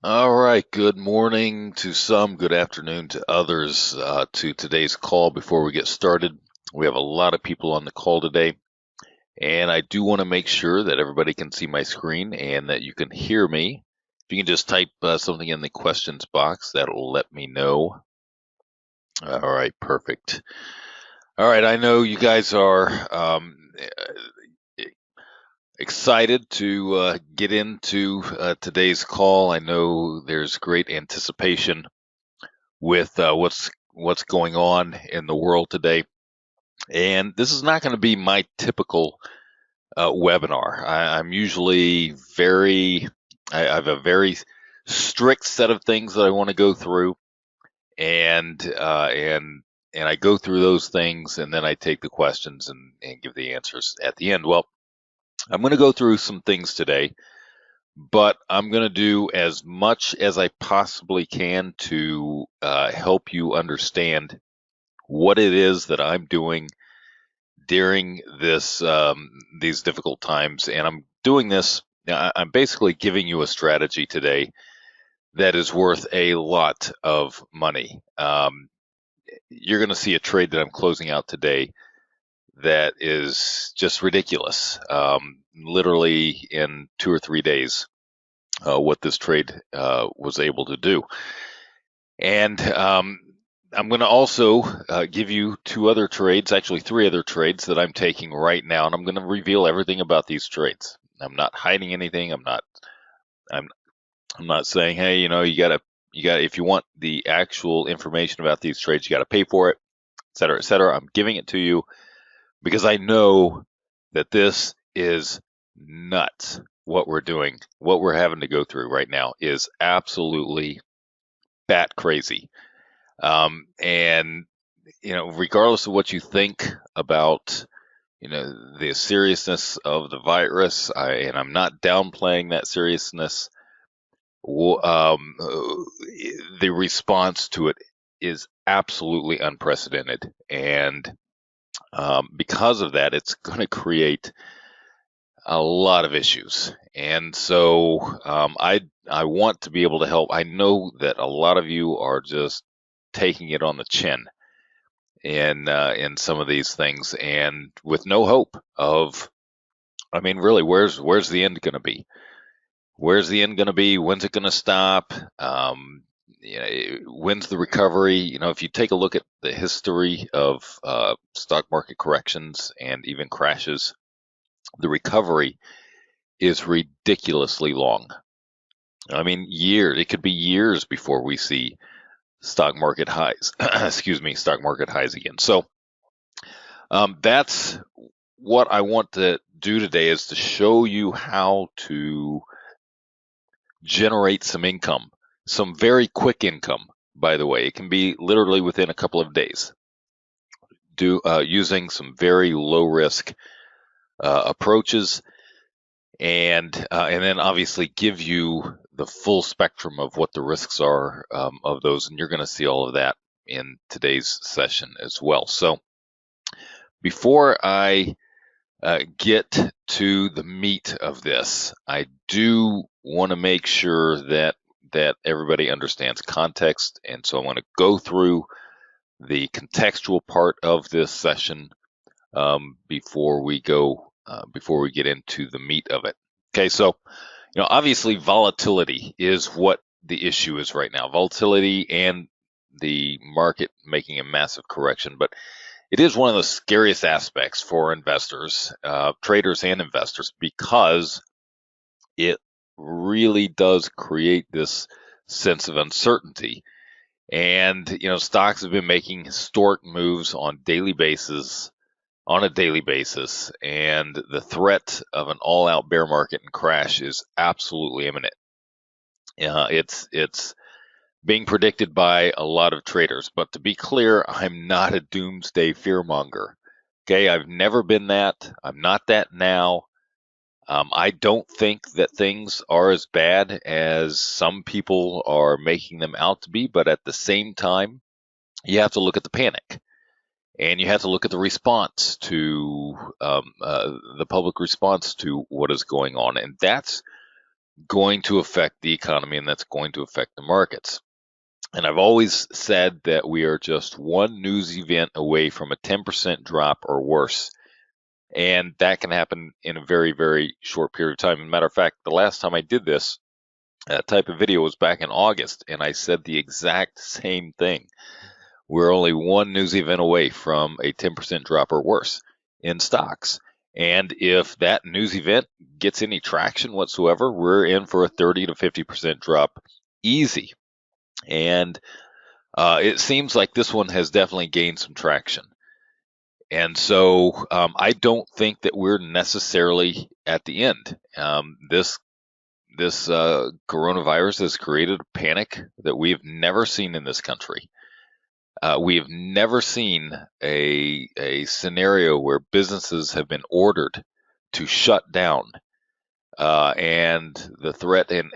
All right, good morning to some, good afternoon to others. To today's call, before we get started, we have a lot of people on the call today, and I do want to make sure that everybody can see my screen and that you can hear me. If you can just type something in the questions box, that'll let me know. All right, perfect. All right, I know you guys are excited to get into today's call. I know there's great anticipation with what's going on in the world today. And this is not going to be my typical webinar. I'm usually I have a very strict set of things that I want to go through, and I go through those things, and then I take the questions and give the answers at the end. Well, I'm going to go through some things today, but I'm going to do as much as I possibly can to help you understand what it is that I'm doing during these difficult times. And I'm doing this, I'm basically giving you a strategy today that is worth a lot of money. You're going to see a trade that I'm closing out today that is just ridiculous. Literally in 2 or 3 days, what this trade was able to do. And I'm going to also give you two other trades, actually three other trades that I'm taking right now, and I'm going to reveal everything about these trades. I'm not hiding anything. I'm I'm not saying, hey, you got if you want the actual information about these trades, you got to pay for it, et cetera, et cetera. I'm giving it to you because I know that this is nuts. What we're doing, what we're having to go through right now is absolutely bat crazy. And regardless of what you think about, the seriousness of the virus, and I'm not downplaying that seriousness. The response to it is absolutely unprecedented, and because of that, it's going to create a lot of issues. And so I want to be able to help. I know that a lot of you are just taking it on the chin in some of these things, and with no hope of. I mean, really, where's the end going to be? Where's the end going to be? When's it going to stop? When's the recovery? If you take a look at the history of stock market corrections and even crashes, the recovery is ridiculously long. I mean, years. It could be years before we see stock market highs. Excuse me, stock market highs again. So that's what I want to do today, is to show you how to generate some income, some very quick income. By the way, it can be literally within a couple of days. Using some very low risk approaches, and then obviously give you the full spectrum of what the risks are of those, and you're going to see all of that in today's session as well. So before I get to the meat of this, I do want to make sure that everybody understands context, and so I want to go through the contextual part of this session before we get into the meat of it. Okay, so obviously volatility is what the issue is right now. Volatility and the market making a massive correction, but it is one of the scariest aspects for investors, traders and investors, because it really does create this sense of uncertainty. And, stocks have been making historic moves on a daily basis, and the threat of an all-out bear market and crash is absolutely imminent. It's being predicted by a lot of traders, but to be clear, I'm not a doomsday fearmonger. Okay, I've never been that. I'm not that now. I don't think that things are as bad as some people are making them out to be, but at the same time, you have to look at the panic, and you have to look at the response to the public response to what is going on, and that's going to affect the economy, and that's going to affect the markets. And I've always said that we are just one news event away from a 10% drop or worse. And that can happen in a very, very short period of time. As a matter of fact, the last time I did this type of video was back in August, and I said the exact same thing. We're only one news event away from a 10% drop or worse in stocks. And if that news event gets any traction whatsoever, we're in for a 30 to 50% drop easy. And it seems like this one has definitely gained some traction. And so I don't think that we're necessarily at the end. This coronavirus has created a panic that we have never seen in this country. We have never seen a scenario where businesses have been ordered to shut down. And the threat, and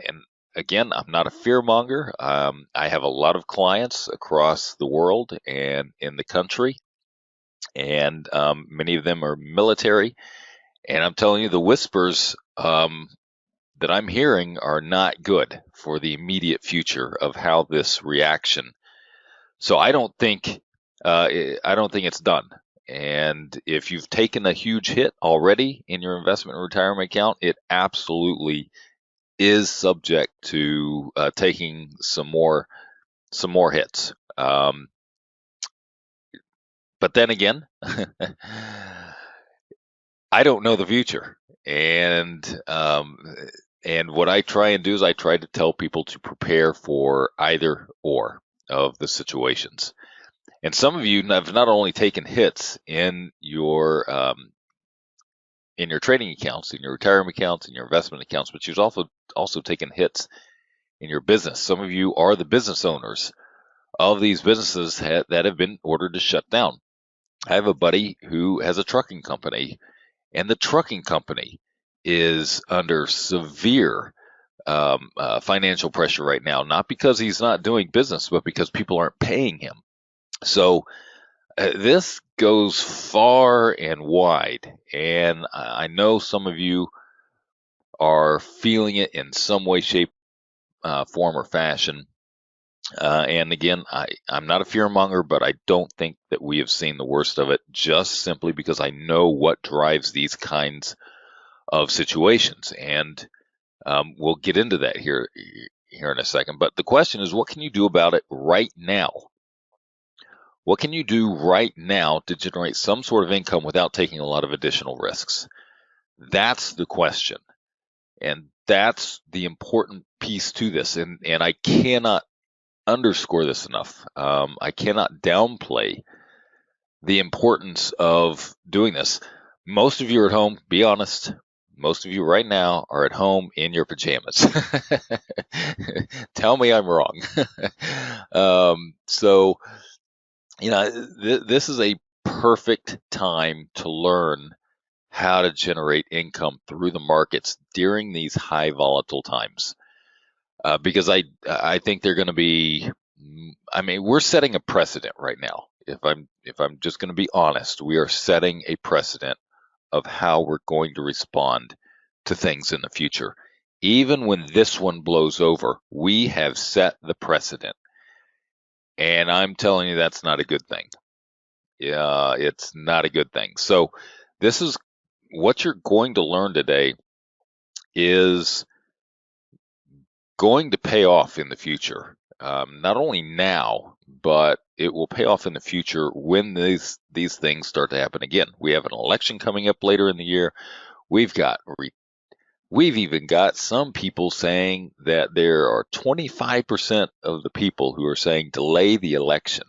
again, I'm not a fearmonger. I have a lot of clients across the world and in the country, and many of them are military. And I'm telling you, the whispers that I'm hearing are not good for the immediate future of how this reaction. So I don't think it's done. And if you've taken a huge hit already in your investment and retirement account, it absolutely is subject to taking some more hits. But then again, I don't know the future, and what I try and do is I try to tell people to prepare for either or of the situations. And some of you have not only taken hits in your trading accounts, in your retirement accounts, in your investment accounts, but you've also taken hits in your business. Some of you are the business owners of these businesses that have been ordered to shut down. I have a buddy who has a trucking company, and the trucking company is under severe financial pressure right now, not because he's not doing business, but because people aren't paying him. So this goes far and wide, and I know some of you are feeling it in some way, shape, form, or fashion. And again, I'm not a fearmonger, but I don't think that we have seen the worst of it, just simply because I know what drives these kinds of situations. And we'll get into that here in a second. But the question is, what can you do about it right now? What can you do right now to generate some sort of income without taking a lot of additional risks? That's the question. And that's the important piece to this. And I cannot underscore this enough. I cannot downplay the importance of doing this. Most of you are at home, be honest. Most of you right now are at home in your pajamas. Tell me I'm wrong. So, this is a perfect time to learn how to generate income through the markets during these high volatile times. Because I think they're going to be, we're setting a precedent right now. If I'm just going to be honest, we are setting a precedent of how we're going to respond to things in the future. Even when this one blows over, we have set the precedent. And I'm telling you, that's not a good thing. Yeah, it's not a good thing. So this is what you're going to learn today is going to pay off in the future. Not only now, but it will pay off in the future when these things start to happen again. We have an election coming up later in the year. We've even got some people saying that there are 25% of the people who are saying delay the election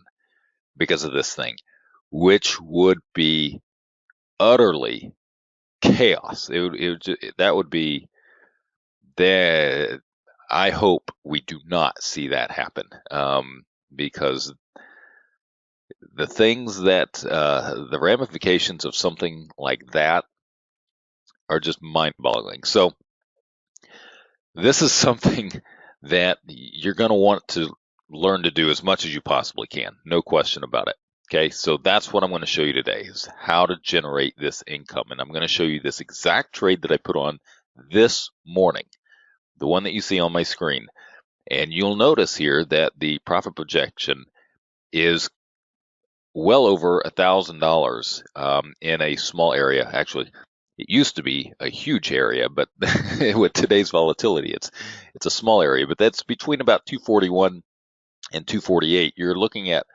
because of this thing, which would be utterly chaos. That would be that. I hope we do not see that happen, because the things that the ramifications of something like that are just mind-boggling. So this is something that you're going to want to learn to do as much as you possibly can. No question about it. Okay, so that's what I'm going to show you today is how to generate this income. And I'm going to show you this exact trade that I put on this morning. the one that you see on my screen. And you'll notice here that the profit projection is well over $1,000 in a small area. Actually, it used to be a huge area, but with today's volatility, it's a small area. But that's between about 241 and 248. You're looking at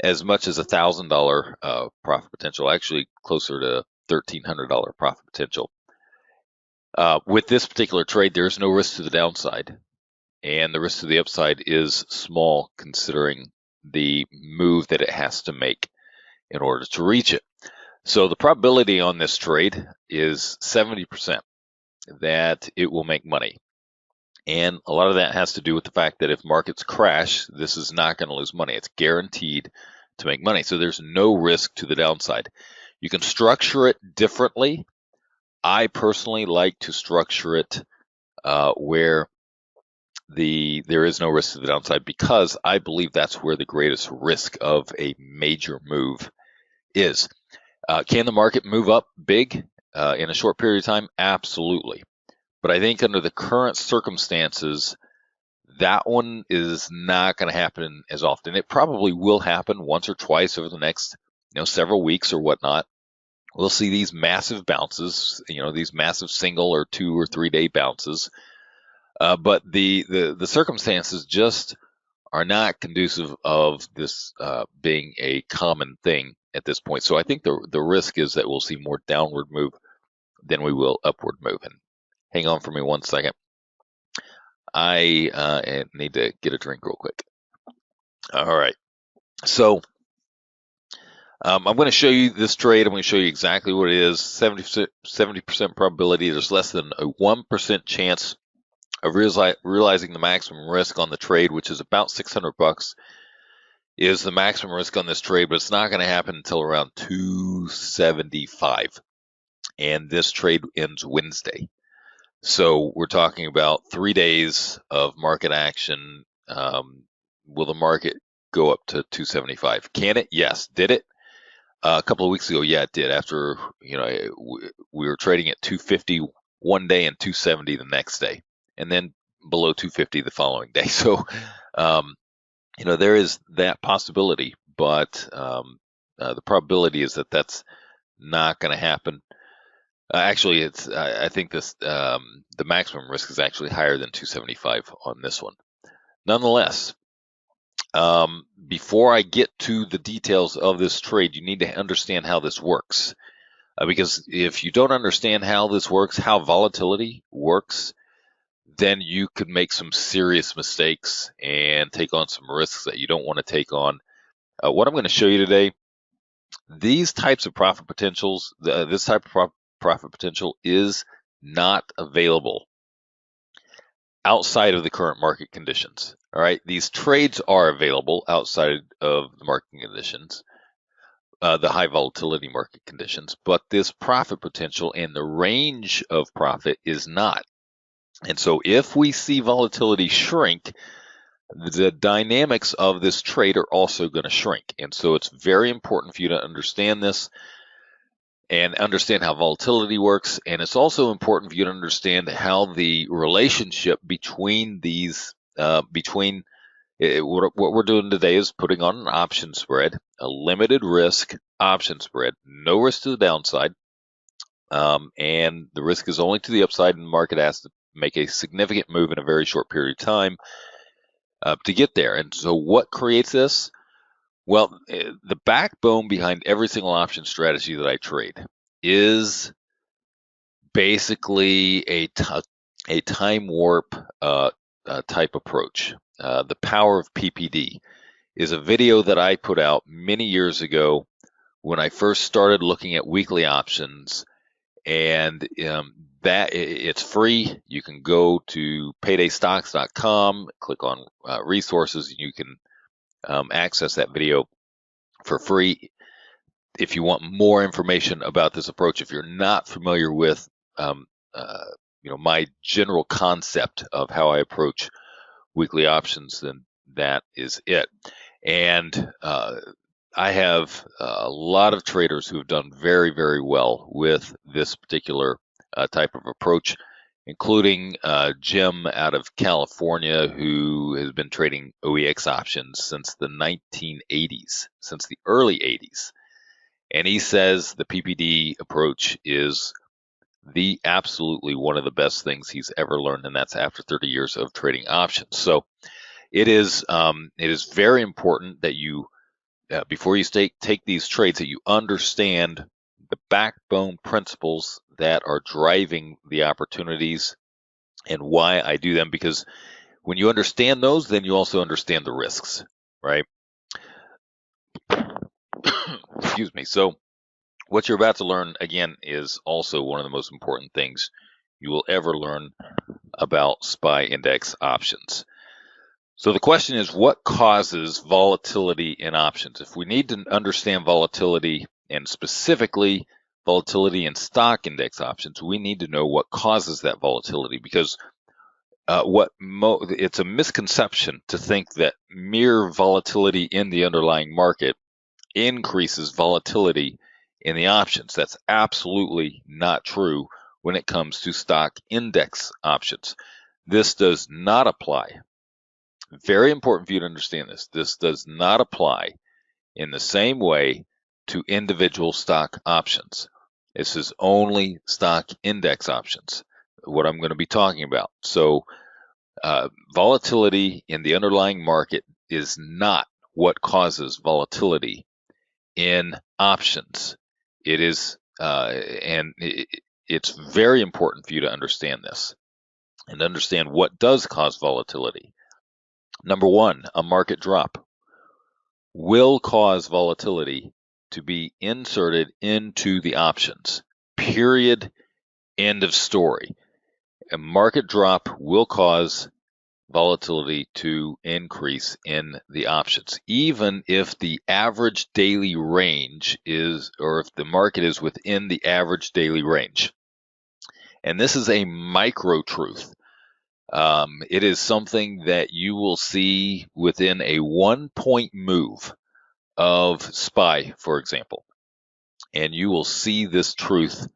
as much as $1,000 profit potential. Actually, closer to $1,300 profit potential. With this particular trade, there's no risk to the downside, and the risk to the upside is small considering the move that it has to make in order to reach it. So the probability on this trade is 70% that it will make money. And a lot of that has to do with the fact that if markets crash, this is not going to lose money. It's guaranteed to make money. So there's no risk to the downside. You can structure it differently. I personally like to structure it where there is no risk to the downside, because I believe that's where the greatest risk of a major move is. Can the market move up big in a short period of time? Absolutely. But I think under the current circumstances, that one is not going to happen as often. It probably will happen once or twice over the next, several weeks or whatnot. We'll see these massive bounces, these massive single or 2 or 3 day bounces. But the circumstances just are not conducive of this being a common thing at this point. So I think the risk is that we'll see more downward move than we will upward move. And hang on for me one second. I need to get a drink real quick. All right. So I'm going to show you this trade. I'm going to show you exactly what it is. 70% probability. There's less than a 1% chance of realizing the maximum risk on the trade, which is about $600, is the maximum risk on this trade, but it's not going to happen until around 275. And this trade ends Wednesday. So we're talking about 3 days of market action. Will the market go up to 275? Can it? Yes. Did it? A couple of weeks ago, yeah, it did. After, we were trading at 250 one day and 270 the next day, and then below 250 the following day. So, there is that possibility, but the probability is that that's not going to happen. Actually, I think the maximum risk is actually higher than 275 on this one. Nonetheless, before I get to the details of this trade, you need to understand how this works. Because if you don't understand how this works, how volatility works, then you could make some serious mistakes and take on some risks that you don't want to take on. What I'm going to show you today, these types of profit potentials, this type of profit potential is not available outside of the current market conditions. All right, these trades are available outside of the market conditions, the high volatility market conditions, but this profit potential and the range of profit is not. And so if we see volatility shrink, the dynamics of this trade are also going to shrink. And so it's very important for you to understand this and understand how volatility works. And it's also important for you to understand how the relationship between these, what we're doing today is putting on an option spread, a limited risk option spread, no risk to the downside. And the risk is only to the upside, and the market has to make a significant move in a very short period of time to get there. And so what creates this? Well, the backbone behind every single option strategy that I trade is basically a time warp type approach. The power of PPD is a video that I put out many years ago when I first started looking at weekly options, and that it's free. You can go to paydaystocks.com, click on resources, and you can access that video for free if you want more information about this approach. If you're not familiar with my general concept of how I approach weekly options, then that is it. And I have a lot of traders who have done very, very well with this particular type of approach, including Jim out of California, who has been trading OEX options since the 1980s, since the early 80s. And he says the PPD approach is the absolutely one of the best things he's ever learned, and that's after 30 years of trading options. So it is very important that you, before you take these trades, that you understand the backbone principles that are driving the opportunities and why I do them. Because when you understand those, then you also understand the risks, right? Excuse me. So what you're about to learn, again, is also one of the most important things you will ever learn about SPY index options. So the question is, what causes volatility in options? If we need to understand volatility, and specifically volatility in stock index options, we need to know what causes that volatility, because it's a misconception to think that mere volatility in the underlying market increases volatility in the options. That's absolutely not true when it comes to stock index options. This does not apply. Very important for you to understand this. This does not apply in the same way to individual stock options. This is only stock index options, what I'm going to be talking about. So volatility in the underlying market is not what causes volatility in options. It is, it's very important for you to understand this and understand what does cause volatility. Number one, a market drop will cause volatility to be inserted into the options. Period. End of story. A market drop will cause volatility to increase in the options, even if the average daily range is, or if the market is within the average daily range. And this is a micro truth. It is something that you will see within a 1-point move of SPY, for example. And you will see this truth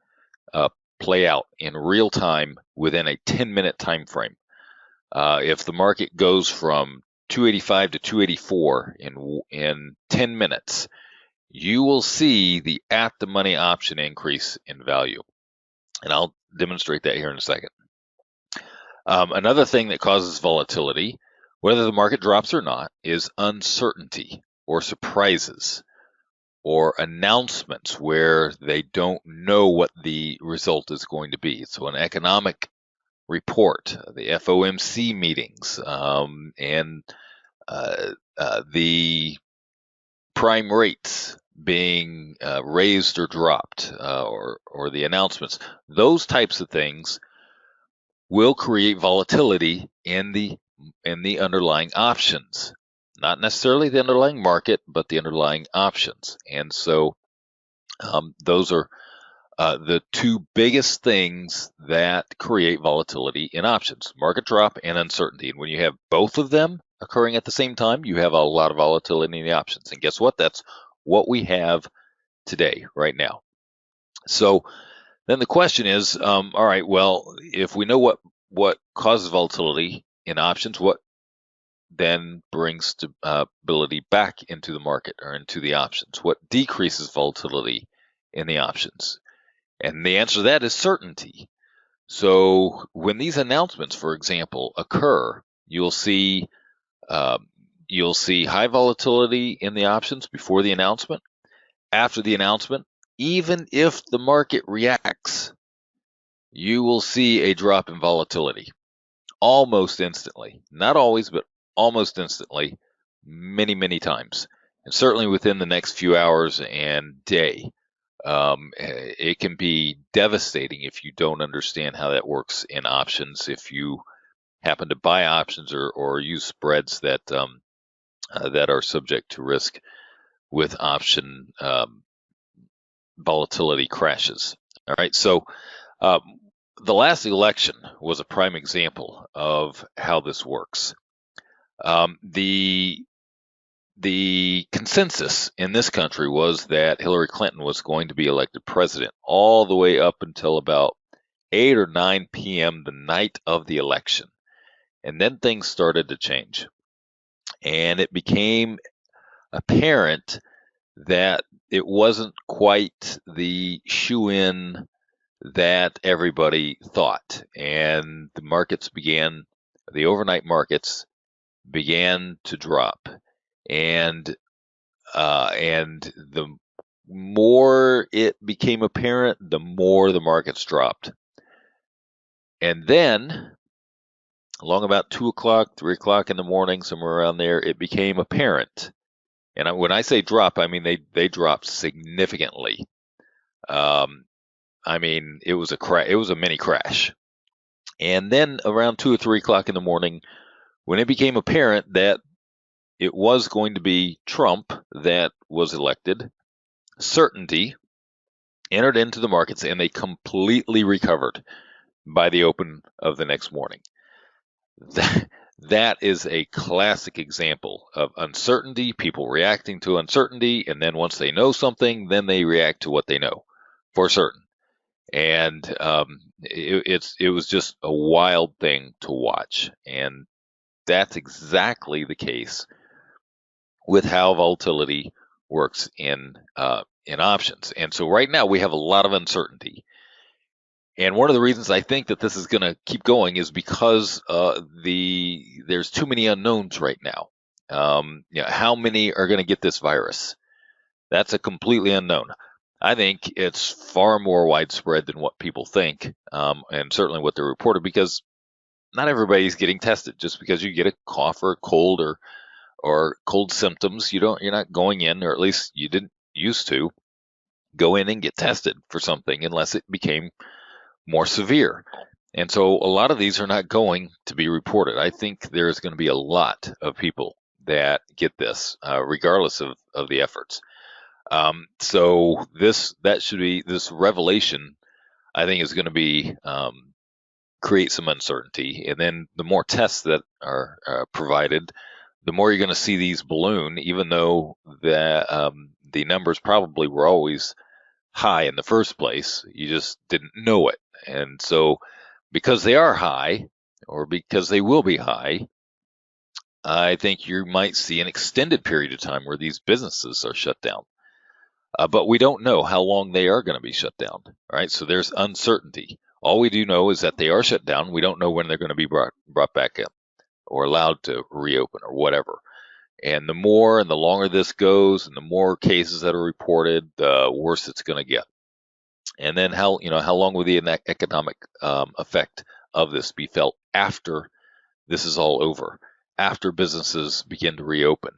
play out in real time within a 10-minute time frame. If the market goes from 285 to 284 in 10 minutes, you will see the at-the-money option increase in value. And I'll demonstrate that here in a second. Another thing that causes volatility, whether the market drops or not, is uncertainty or surprises or announcements where they don't know what the result is going to be. So an economic report, the FOMC meetings, and the prime rates being raised or dropped, or the announcements. Those types of things will create volatility in the underlying options, not necessarily the underlying market, but the underlying options. And so those are the two biggest things that create volatility in options: market drop and uncertainty. And when you have both of them occurring at the same time, you have a lot of volatility in the options. And guess what? That's what we have today, right now. So then the question is, all right, well, if we know what causes volatility in options, what then brings stability back into the market or into the options? What decreases volatility in the options? And the answer to that is certainty. So when these announcements, for example, occur, you'll see high volatility in the options before the announcement. After the announcement, even if the market reacts, you will see a drop in volatility almost instantly. Not always, but almost instantly, many, many times. And certainly within the next few hours and day. It can be devastating if you don't understand how that works in options. If you happen to buy options or use spreads that are subject to risk with option volatility crashes. All right, so the last election was a prime example of how this works. The consensus in this country was that Hillary Clinton was going to be elected president all the way up until about 8 or 9 p.m. the night of the election. And then things started to change. And it became apparent that it wasn't quite the shoe-in that everybody thought. And the overnight markets began to drop. And the more it became apparent, the more the markets dropped. And then, along about 2 o'clock, 3 o'clock in the morning, somewhere around there, it became apparent. And when I say drop, I mean they dropped significantly. I mean it was a mini crash. And then around 2 or 3 o'clock in the morning, when it became apparent that it was going to be Trump that was elected, certainty entered into the markets and they completely recovered by the open of the next morning. That is a classic example of uncertainty, people reacting to uncertainty, and then once they know something, then they react to what they know for certain. And it was just a wild thing to watch. And that's exactly the case with how volatility works in options. And so right now we have a lot of uncertainty. And one of the reasons I think that this is going to keep going is because there's too many unknowns right now. How many are going to get this virus? That's a completely unknown. I think it's far more widespread than what people think, and certainly what they're reported, because not everybody's getting tested. Just because you get a cough or a cold or cold symptoms, you're not going in, or at least you didn't used to go in and get tested for something unless it became more severe. And so a lot of these are not going to be reported. I think there's going to be a lot of people that get this, regardless of the efforts. So this revelation, I think, is going to be create some uncertainty. And then the more tests that are provided, the more you're going to see these balloon, even though the numbers probably were always high in the first place. You just didn't know it. And so because they are high, or because they will be high, I think you might see an extended period of time where these businesses are shut down. But we don't know how long they are going to be shut down, right? So there's uncertainty. All we do know is that they are shut down. We don't know when they're going to be brought back in or allowed to reopen or whatever. And the more and the longer this goes and the more cases that are reported, the worse it's going to get. And then how long will the economic effect of this be felt after this is all over, after businesses begin to reopen?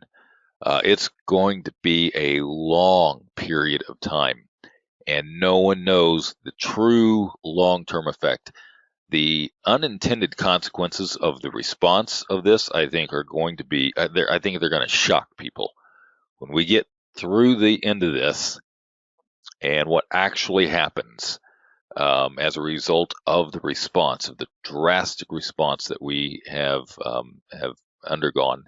It's going to be a long period of time, and no one knows the true long-term effect. The unintended consequences of the response of this, I think, are going to be, I think they're going to shock people. When we get through the end of this and what actually happens as a result of the response, of the drastic response that we have undergone,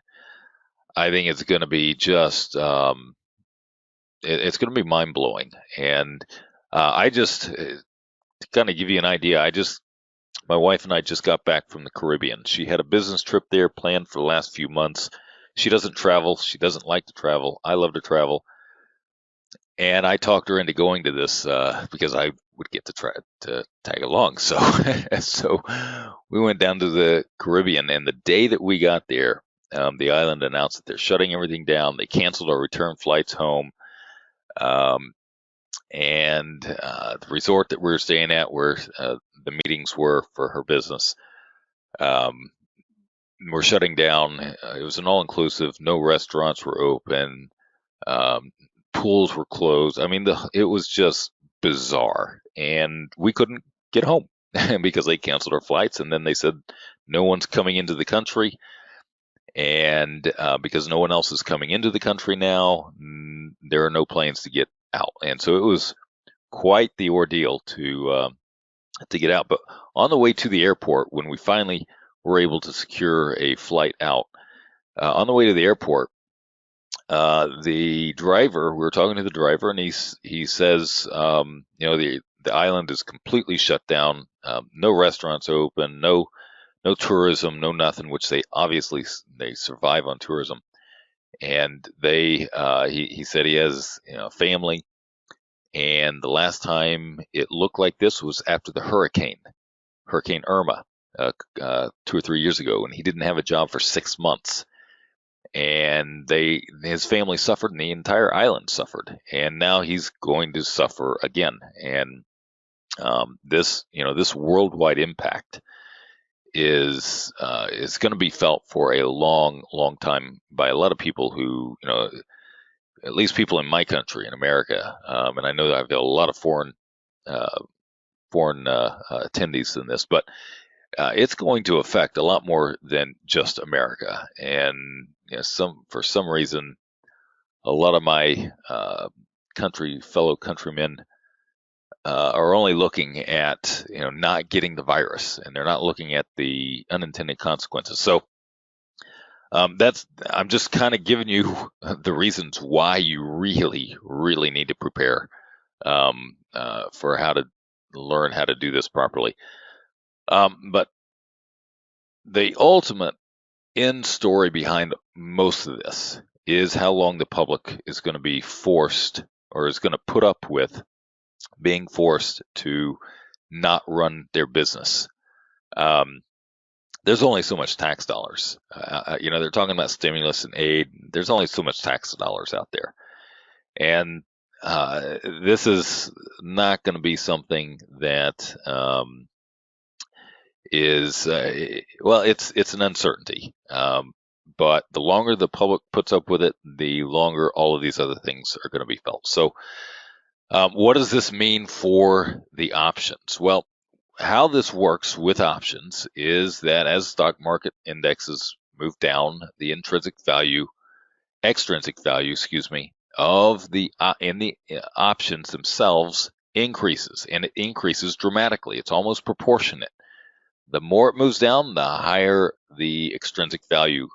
I think it's going to be just, it's going to be mind blowing. And to kind of give you an idea, my wife and I just got back from the Caribbean. She had a business trip there planned for the last few months. She doesn't travel. She doesn't like to travel. I love to travel. And I talked her into going to this because I would get to try to tag along. So, so we went down to the Caribbean, and the day that we got there, the island announced that they're shutting everything down. They canceled our return flights home. And the resort that we were staying at, where the meetings were for her business, were shutting down. It was an all-inclusive. No restaurants were open. Pools were closed. I mean, it was just bizarre, and we couldn't get home because they canceled our flights, and then they said no one's coming into the country, and because no one else is coming into the country now, there are no planes to get out, and so it was quite the ordeal to get out. But on the way to the airport, when we finally were able to secure a flight out, on the way to the airport, we were talking to the driver, and he says, that The island is completely shut down. No restaurants open, no tourism, no nothing, which they survive on tourism. And he said he has, family. And the last time it looked like this was after the Hurricane Irma, 2 or 3 years ago, and he didn't have a job for 6 months. And his family suffered, and the entire island suffered. And now he's going to suffer again. And this worldwide impact is going to be felt for a long, long time by a lot of people who, at least people in my country, in America, and I know that I've got a lot of foreign attendees in this, but it's going to affect a lot more than just America. And for some reason, a lot of my fellow countrymen are only looking at not getting the virus, and they're not looking at the unintended consequences. So I'm just kind of giving you the reasons why you really, really need to prepare for how to learn how to do this properly. But the ultimate end story behind most of this is how long the public is going to be forced, or is going to put up with being forced to not run their business. There's only so much tax dollars. They're talking about stimulus and aid. There's only so much tax dollars out there. And this is not going to be something that it's an uncertainty. But the longer the public puts up with it, the longer all of these other things are going to be felt. So what does this mean for the options? Well, how this works with options is that as stock market indexes move down, the extrinsic value, of the options themselves increases, and it increases dramatically. It's almost proportionate. The more it moves down, the higher the extrinsic value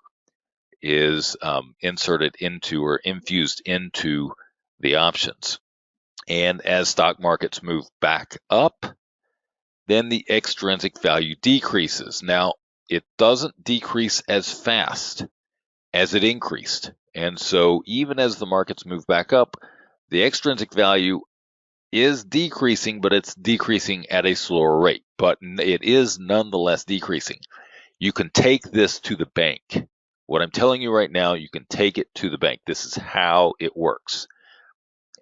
is inserted into or infused into the options. And as stock markets move back up, then the extrinsic value decreases. Now, it doesn't decrease as fast as it increased. And so even as the markets move back up, the extrinsic value is decreasing, but it's decreasing at a slower rate. But it is nonetheless decreasing. You can take this to the bank. What I'm telling you right now, you can take it to the bank. This is how it works.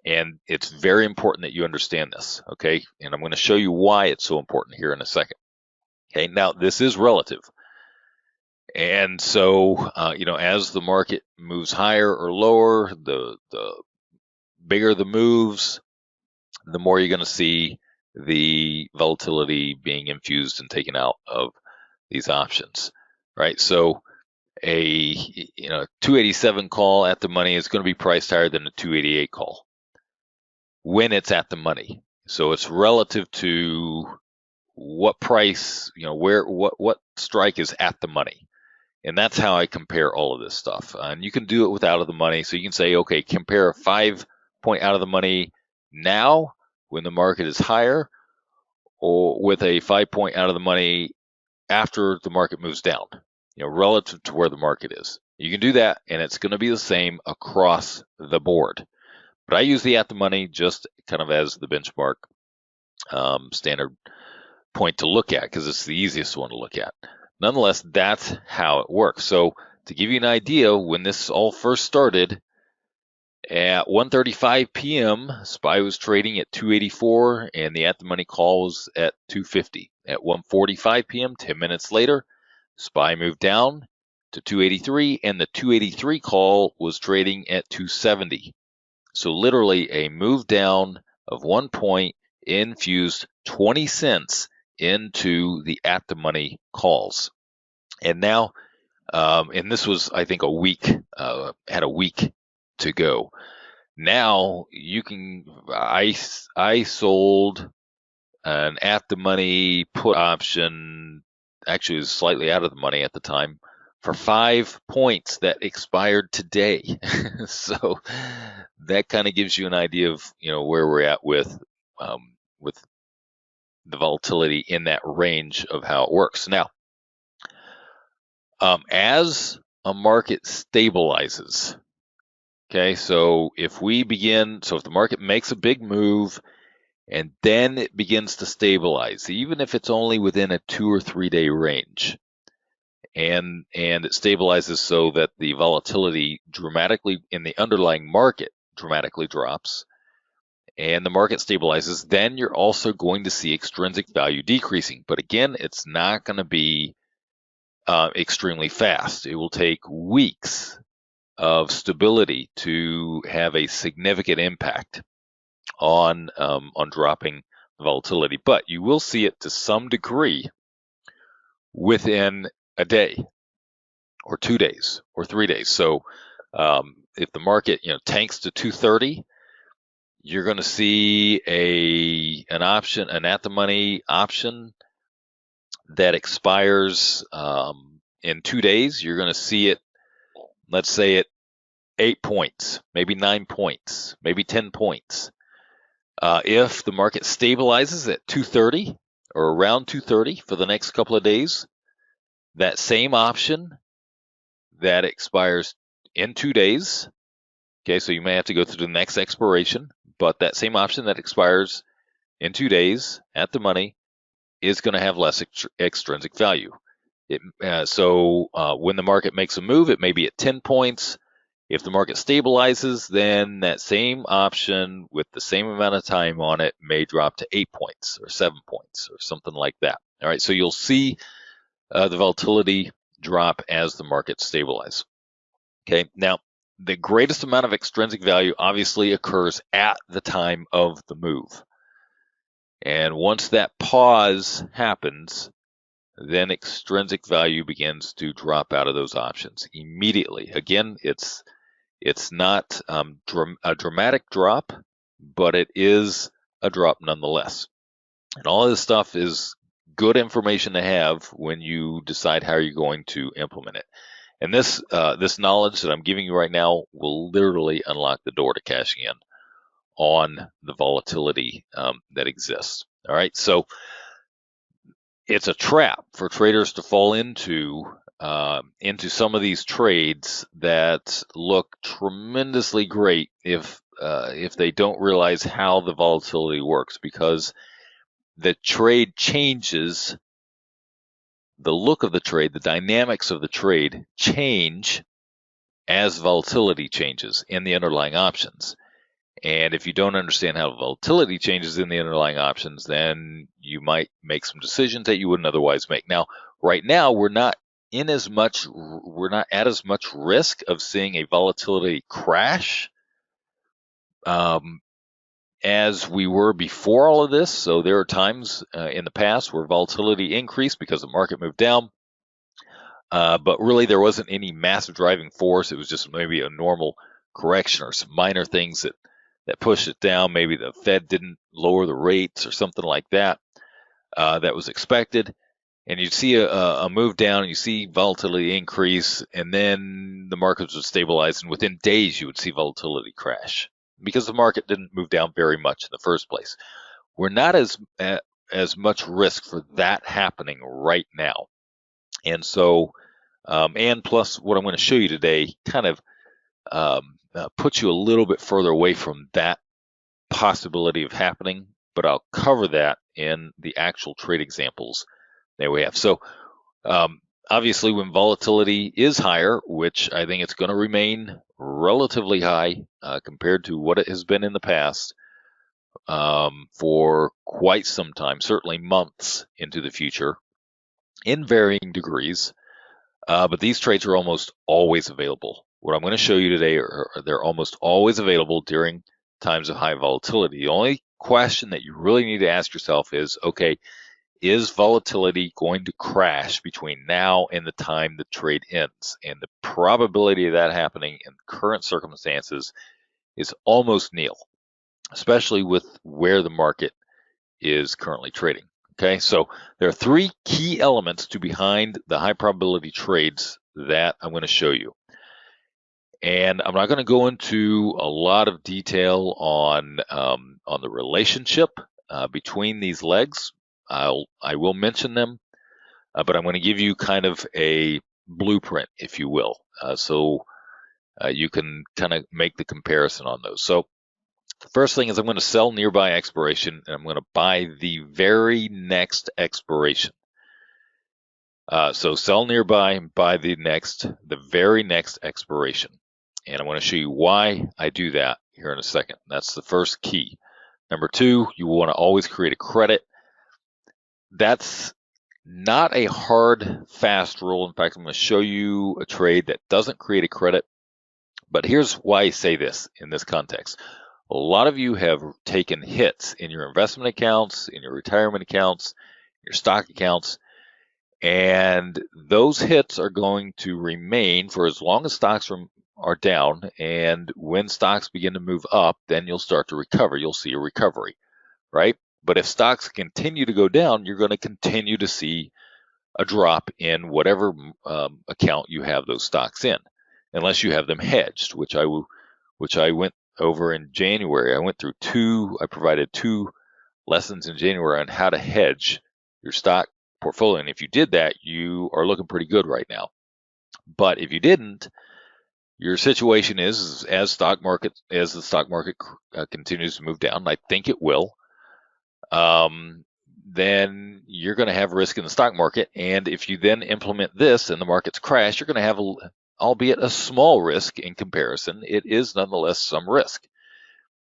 And it's very important that you understand this, okay? And I'm going to show you why it's so important here in a second. Okay, now this is relative. And so, as the market moves higher or lower, the bigger the moves, the more you're going to see the volatility being infused and taken out of these options, right? So a 287 call at the money is going to be priced higher than a 288 call when it's at the money. So it's relative to what price, what strike is at the money. And that's how I compare all of this stuff. And you can do it with out of the money. So you can say, okay, compare a 5-point out of the money now when the market is higher, or with a 5-point out of the money after the market moves down, relative to where the market is. You can do that, and it's going to be the same across the board. But I use the at the money just kind of as the benchmark standard point to look at, because it's the easiest one to look at. Nonetheless, that's how it works. So to give you an idea, when this all first started, at 1:35 p.m., SPY was trading at 284, and the at-the-money call was at 250. At 1:45 p.m., 10 minutes later, SPY moved down to 283, and the 283 call was trading at 270. So literally a move down of 1 point infused 20 cents into the at-the-money calls. And now, and this was, I think, had a week to go. Now I sold an at-the-money put option, actually it was slightly out of the money at the time, for 5 points that expired today. So that kind of gives you an idea of, where we're at with the volatility in that range of how it works. Now, as a market stabilizes, okay, so if the market makes a big move and then it begins to stabilize, even if it's only within a 2 or 3 day range, and it stabilizes so that the volatility dramatically in the underlying market dramatically drops, and the market stabilizes, then you're also going to see extrinsic value decreasing. But again, it's not going to be extremely fast. It will take weeks of stability to have a significant impact on dropping the volatility. But you will see it to some degree within a day or 2 days or 3 days. So if the market tanks to 230, you're going to see an at the money option that expires in 2 days. You're going to see it, let's say, at 8 points, maybe 9 points, maybe 10 points. If the market stabilizes at 230 or around 230 for the next couple of days, that same option that expires in 2 days, okay, so you may have to go through the next expiration, but that same option that expires in 2 days at the money is going to have less extrinsic value. So when the market makes a move, it may be at 10 points. If the market stabilizes, then that same option with the same amount of time on it may drop to 8 points or 7 points or something like that. All right, so you'll see the volatility drop as the market stabilizes. Okay, now the greatest amount of extrinsic value obviously occurs at the time of the move. And once that pause happens, then extrinsic value begins to drop out of those options immediately. Again, it's not a dramatic drop, but it is a drop nonetheless. And all of this stuff is good information to have when you decide how you're going to implement it. And this knowledge that I'm giving you right now will literally unlock the door to cashing in on the volatility that exists. All right, so it's a trap for traders to fall into some of these trades that look tremendously great if they don't realize how the volatility works, because the trade changes. The look of the trade, the dynamics of the trade change as volatility changes in the underlying options. And if you don't understand how volatility changes in the underlying options, then you might make some decisions that you wouldn't otherwise make. Now, right now, we're not at as much risk of seeing a volatility crash as we were before all of this. So there are times in the past where volatility increased because the market moved down. But really, there wasn't any massive driving force. It was just maybe a normal correction or some minor things that pushed it down. Maybe the Fed didn't lower the rates or something like that that was expected. And you'd see a move down, and you see volatility increase, and then the markets would stabilize, and within days you would see volatility crash because the market didn't move down very much in the first place. We're not as much risk for that happening right now. And so, and plus what I'm going to show you today kind of puts you a little bit further away from that possibility of happening, but I'll cover that in the actual trade examples that we have. So obviously when volatility is higher, which I think it's going to remain relatively high compared to what it has been in the past for quite some time, certainly months into the future in varying degrees, but these trades are almost always available. What I'm going to show you today they're almost always available during times of high volatility. The only question that you really need to ask yourself is, okay, is volatility going to crash between now and the time the trade ends? And the probability of that happening in current circumstances is almost nil, especially with where the market is currently trading. Okay, so there are three key elements to behind the high probability trades that I'm going to show you. And I'm not going to go into a lot of detail on the relationship between these legs. I will mention them, but I'm going to give you kind of a blueprint, if you will, so you can kind of make the comparison on those. So the first thing is I'm going to sell nearby expiration, and I'm going to buy the very next expiration. So sell nearby and buy the very next expiration. And I'm going to show you why I do that here in a second. That's the first key. Number two, you will want to always create a credit. That's not a hard, fast rule. In fact, I'm going to show you a trade that doesn't create a credit. But here's why I say this in this context. A lot of you have taken hits in your investment accounts, in your retirement accounts, your stock accounts, and those hits are going to remain for as long as stocks are down. And when stocks begin to move up, then you'll start to recover. You'll see a recovery, right? But if stocks continue to go down, you're going to continue to see a drop in whatever account you have those stocks in, unless you have them hedged, which I went over in January. I provided 2 lessons in January on how to hedge your stock portfolio. And if you did that, you are looking pretty good right now. But if you didn't, your situation is as the stock market continues to move down, and I think it will, then you're going to have risk in the stock market. And if you then implement this and the markets crash, you're going to have, albeit a small risk in comparison, it is nonetheless some risk.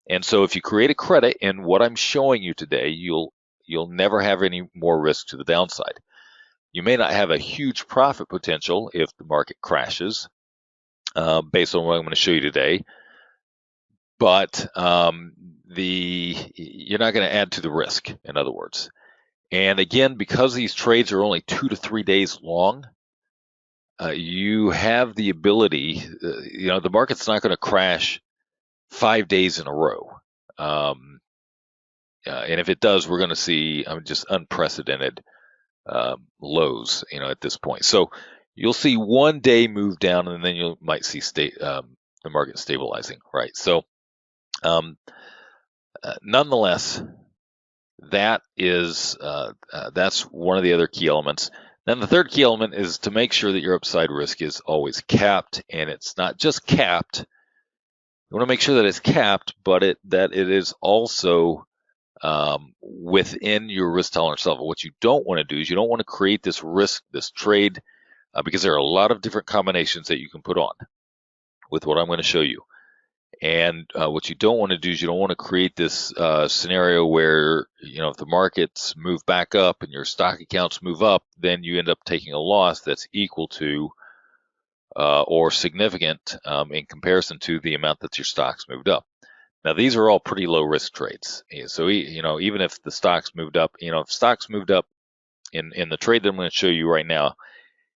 And so if you create a credit in what I'm showing you today, you'll never have any more risk to the downside. You may not have a huge profit potential if the market crashes, based on what I'm going to show you today, but you're not going to add to the risk, in other words. And again, because these trades are only 2 to 3 days long, you have the ability, the market's not going to crash 5 days in a row. And if it does, we're going to see just unprecedented lows, at this point. So you'll see one day move down, and then you might see the market stabilizing, right? So nonetheless, that's one of the other key elements. Then the third key element is to make sure that your upside risk is always capped, and it's not just capped. You want to make sure that it's capped, but that it is also within your risk tolerance level. What you don't want to do is you don't want to create this risk, this trade, because there are a lot of different combinations that you can put on with what I'm going to show you. And what you don't want to do is you don't want to create this scenario where, if the markets move back up and your stock accounts move up, then you end up taking a loss that's equal to or significant in comparison to the amount that your stocks moved up. Now, these are all pretty low risk trades. So, even if the stocks moved up, if stocks moved up in the trade that I'm going to show you right now,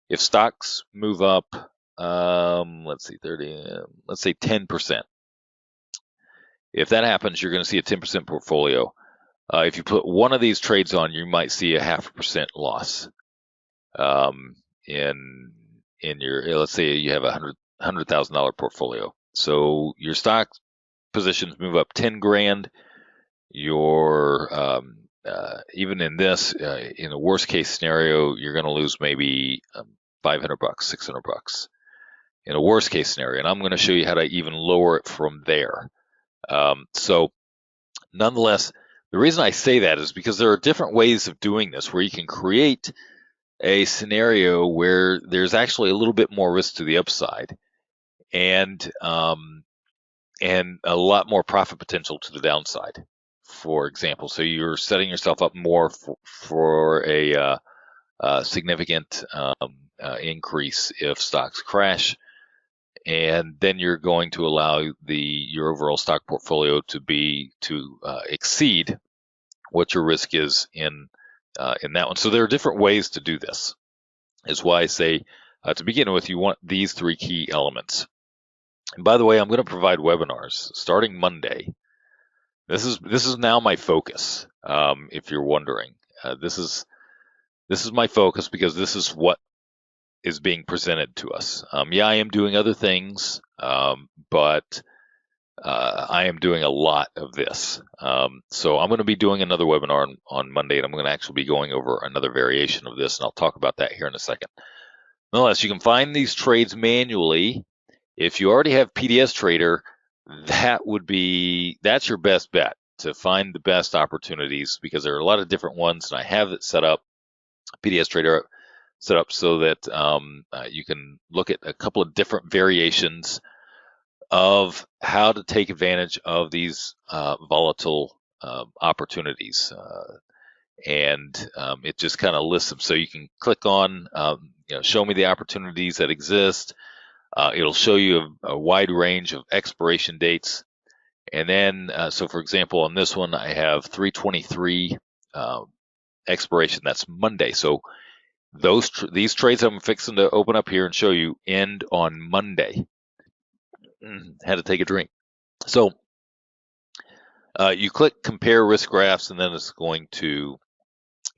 if stocks move up, let's say 10%. If that happens, you're going to see a 10% portfolio. If you put one of these trades on, you might see a 0.5% loss. In your, let's say you have a $100,000 portfolio. So your stock positions move up 10 grand. Your even in this, in the worst case scenario, you're going to lose maybe $500, $600 in a worst case scenario. And I'm going to show you how to even lower it from there. So nonetheless, the reason I say that is because there are different ways of doing this where you can create a scenario where there's actually a little bit more risk to the upside and a lot more profit potential to the downside, for example. So you're setting yourself up more for a significant increase if stocks crash. And then you're going to allow your overall stock portfolio to exceed what your risk is in that one. So there are different ways to do this. Is why I say to begin with, you want these 3 key elements. And by the way, I'm going to provide webinars starting Monday. This is now my focus. If you're wondering, this is my focus because this is what is being presented to us. I am doing other things, but I am doing a lot of this. So I'm going to be doing another webinar on Monday, and I'm going to actually be going over another variation of this, and I'll talk about that here in a second. Nonetheless, you can find these trades manually. If you already have PDS Trader, that's your best bet to find the best opportunities, because there are a lot of different ones, and I have it set up, PDS Trader set up so that you can look at a couple of different variations of how to take advantage of these volatile opportunities. And it just kind of lists them. So you can click on, show me the opportunities that exist. It'll show you a wide range of expiration dates. And then, so for example, on this one, I have 323 expiration. That's Monday. So these trades I'm fixing to open up here and show you end on Monday. Had to take a drink. So you click compare risk graphs, and then it's going to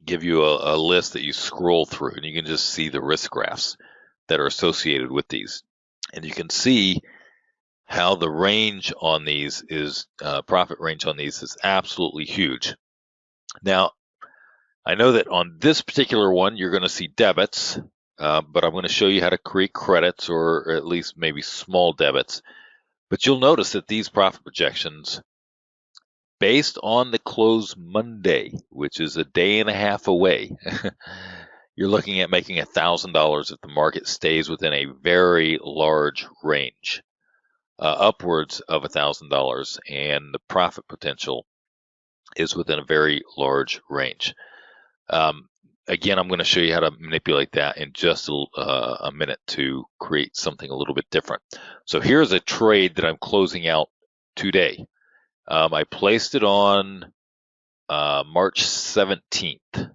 give you a list that you scroll through, and you can just see the risk graphs that are associated with these. And you can see how the range on these is, profit range on these is absolutely huge. Now, I know that on this particular one, you're going to see debits, but I'm going to show you how to create credits, or at least maybe small debits. But you'll notice that these profit projections, based on the close Monday, which is a day and a half away, you're looking at making $1,000 if the market stays within a very large range, upwards of $1,000, and the profit potential is within a very large range. Again, I'm going to show you how to manipulate that in just a minute to create something a little bit different. So here's a trade that I'm closing out today. I placed it on March 17th.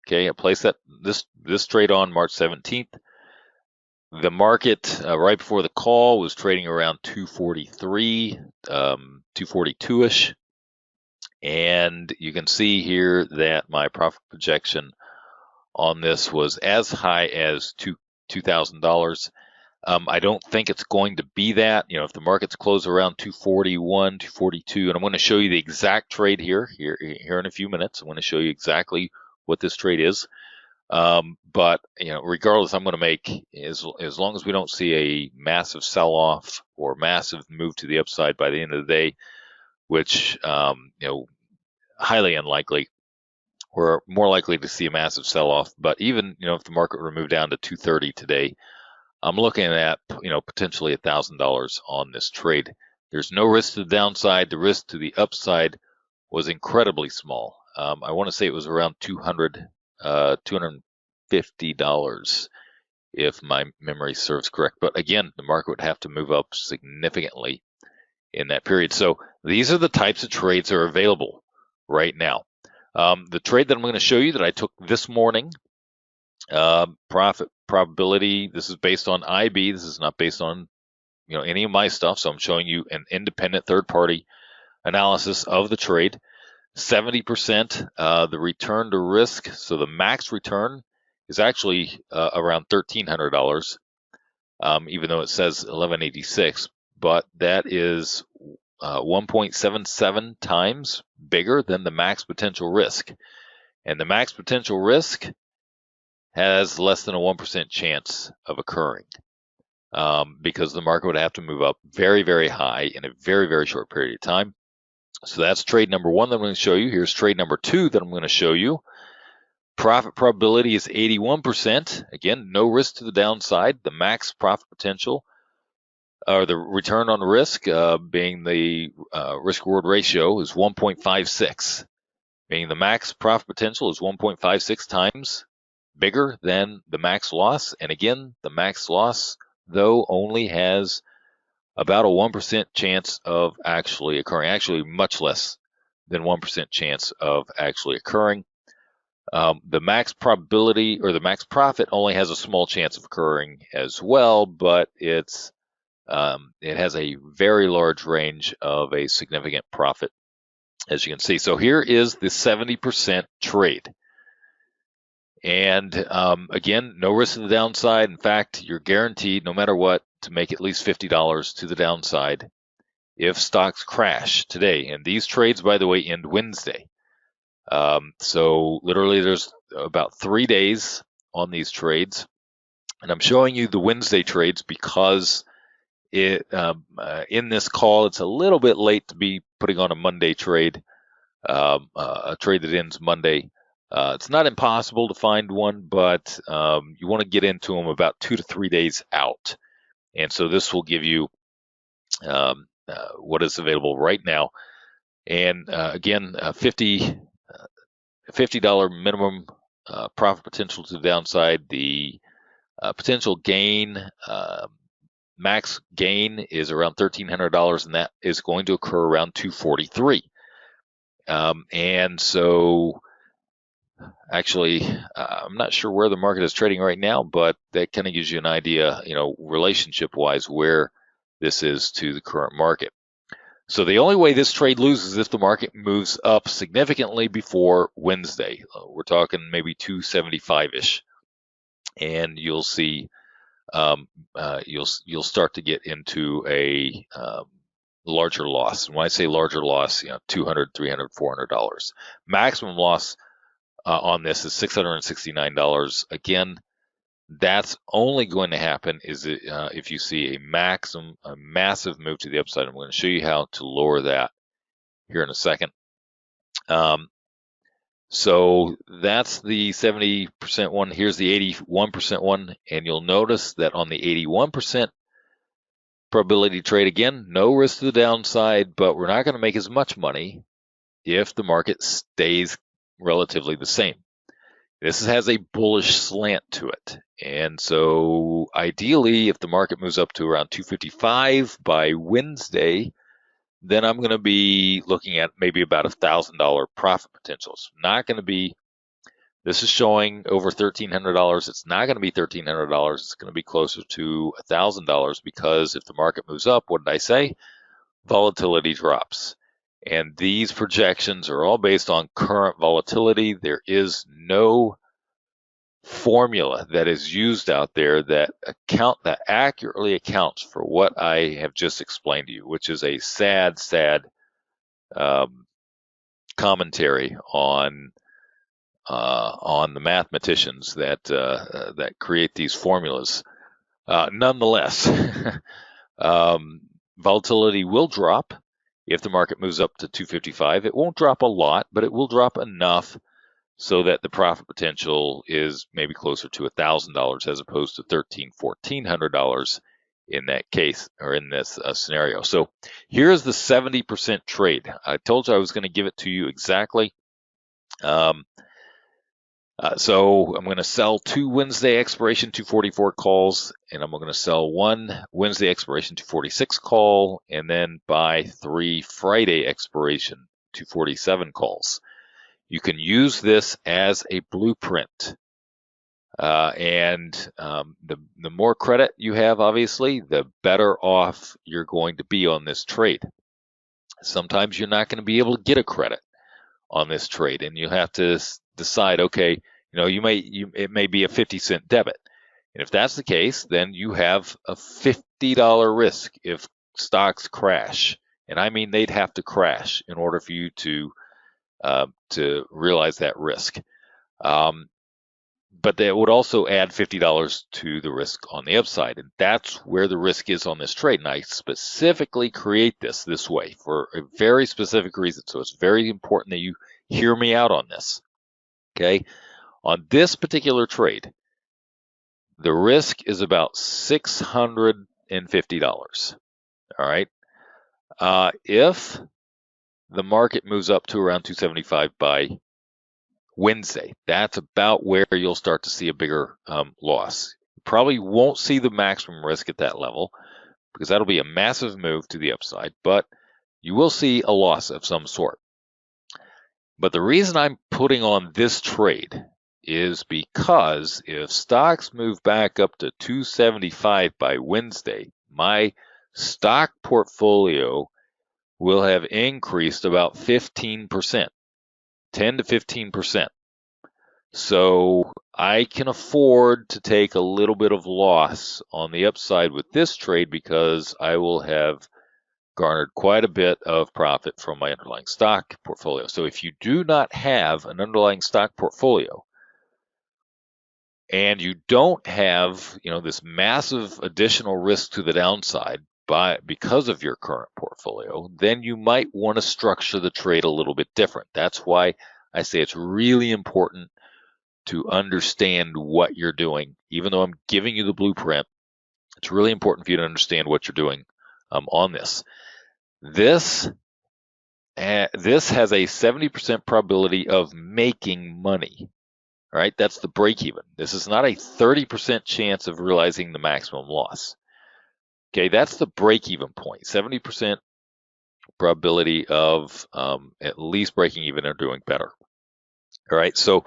Okay, I placed this trade on March 17th. The market right before the call was trading around 243, 242-ish. And you can see here that my profit projection on this was as high as $2,000. I don't think it's going to be that. If the markets close around 241, 242, and I'm going to show you the exact trade here in a few minutes. I'm going to show you exactly what this trade is. But regardless, I'm going to make, as long as we don't see a massive sell-off or massive move to the upside by the end of the day, which highly unlikely. We're more likely to see a massive sell-off. But even if the market were to move down to 230 today, I'm looking at potentially $1,000 on this trade. There's no risk to the downside. The risk to the upside was incredibly small. I want to say it was around $250, if my memory serves correct. But again, the market would have to move up significantly in that period. So these are the types of trades that are available right now. The trade that I'm going to show you that I took this morning, profit probability, this is based on IB. This is not based on any of my stuff. So I'm showing you an independent third-party analysis of the trade. 70% the return to risk. So the max return is actually around $1,300, even though it says 1186. But that is 1.77 times bigger than the max potential risk. And the max potential risk has less than a 1% chance of occurring, because the market would have to move up very, very high in a very, very short period of time. So that's trade number one that I'm going to show you. Here's trade number two that I'm going to show you. Profit probability is 81%. Again, no risk to the downside. The max profit potential, or the return on risk, being the risk-reward ratio, is 1.56, meaning the max profit potential is 1.56 times bigger than the max loss. And again, the max loss, though, only has about a 1% chance of actually occurring, actually much less than 1% chance of actually occurring. The max probability, or the max profit, only has a small chance of occurring as well, but it has a very large range of a significant profit, as you can see. So here is the 70% trade. And again, no risk to the downside. In fact, you're guaranteed, no matter what, to make at least $50 to the downside if stocks crash today. And these trades, by the way, end Wednesday. So literally there's about 3 days on these trades. And I'm showing you the Wednesday trades because in this call, it's a little bit late to be putting on a Monday trade, a trade that ends Monday. It's not impossible to find one, but you want to get into them about 2 to 3 days out. And so this will give you what is available right now. And again, $50 minimum profit potential to the downside. The potential gain, max gain is around $1,300, and that is going to occur around 243. And so actually, I'm not sure where the market is trading right now, but that kind of gives you an idea, relationship wise, where this is to the current market. So the only way this trade loses is if the market moves up significantly before Wednesday. We're talking maybe 275-ish, and you'll see you'll start to get into a larger loss. And when I say larger loss, $200, $300, $400. Maximum loss on this is $669. Again, that's only going to happen if you see a massive move to the upside. I'm going to show you how to lower that here in a second. So that's the 70% one. Here's the 81% one. And you'll notice that on the 81% probability trade, again, no risk to the downside, but we're not going to make as much money if the market stays relatively the same. This has a bullish slant to it. And so ideally, if the market moves up to around 255 by Wednesday, then I'm going to be looking at maybe about $1,000 profit potential. It's not going to be, this is showing over $1,300. It's not going to be $1,300. It's going to be closer to $1,000 because if the market moves up, what did I say? Volatility drops. And these projections are all based on current volatility. There is no formula that is used out there that accurately accounts for what I have just explained to you, which is a sad commentary on the mathematicians that create these formulas. Nonetheless, volatility will drop if the market moves up to 255. It won't drop a lot, but it will drop enough so that the profit potential is maybe closer to $1,000 as opposed to $1,400 in that case, or in this scenario. So here's the 70% trade. I told you I was going to give it to you exactly. So I'm going to sell 2 Wednesday expiration 244 calls, and I'm going to sell 1 Wednesday expiration 246 call, and then buy 3 Friday expiration 247 calls. You can use this as a blueprint. And the more credit you have, obviously, the better off you're going to be on this trade. Sometimes you're not going to be able to get a credit on this trade, and you have to decide, okay, it may be a 50-cent debit. And if that's the case, then you have a $50 risk if stocks crash. And I mean, they'd have to crash in order for you to realize that risk. But that would also add $50 to the risk on the upside. And that's where the risk is on this trade. And I specifically create this way for a very specific reason. So it's very important that you hear me out on this. Okay. On this particular trade, the risk is about $650. All right. If the market moves up to around 275 by Wednesday, that's about where you'll start to see a bigger loss. You probably won't see the maximum risk at that level because that'll be a massive move to the upside, but you will see a loss of some sort. But the reason I'm putting on this trade is because if stocks move back up to 275 by Wednesday, my stock portfolio will have increased about 15%, 10 to 15%. So I can afford to take a little bit of loss on the upside with this trade because I will have garnered quite a bit of profit from my underlying stock portfolio. So if you do not have an underlying stock portfolio and you don't have, this massive additional risk to the downside because of your current portfolio, then you might want to structure the trade a little bit different. That's why I say it's really important to understand what you're doing. Even though I'm giving you the blueprint, it's really important for you to understand what you're doing on this. This has a 70% probability of making money, right? That's the break even. This is not a 30% chance of realizing the maximum loss. Okay, that's the break even point. 70% probability of at least breaking even or doing better. All right, so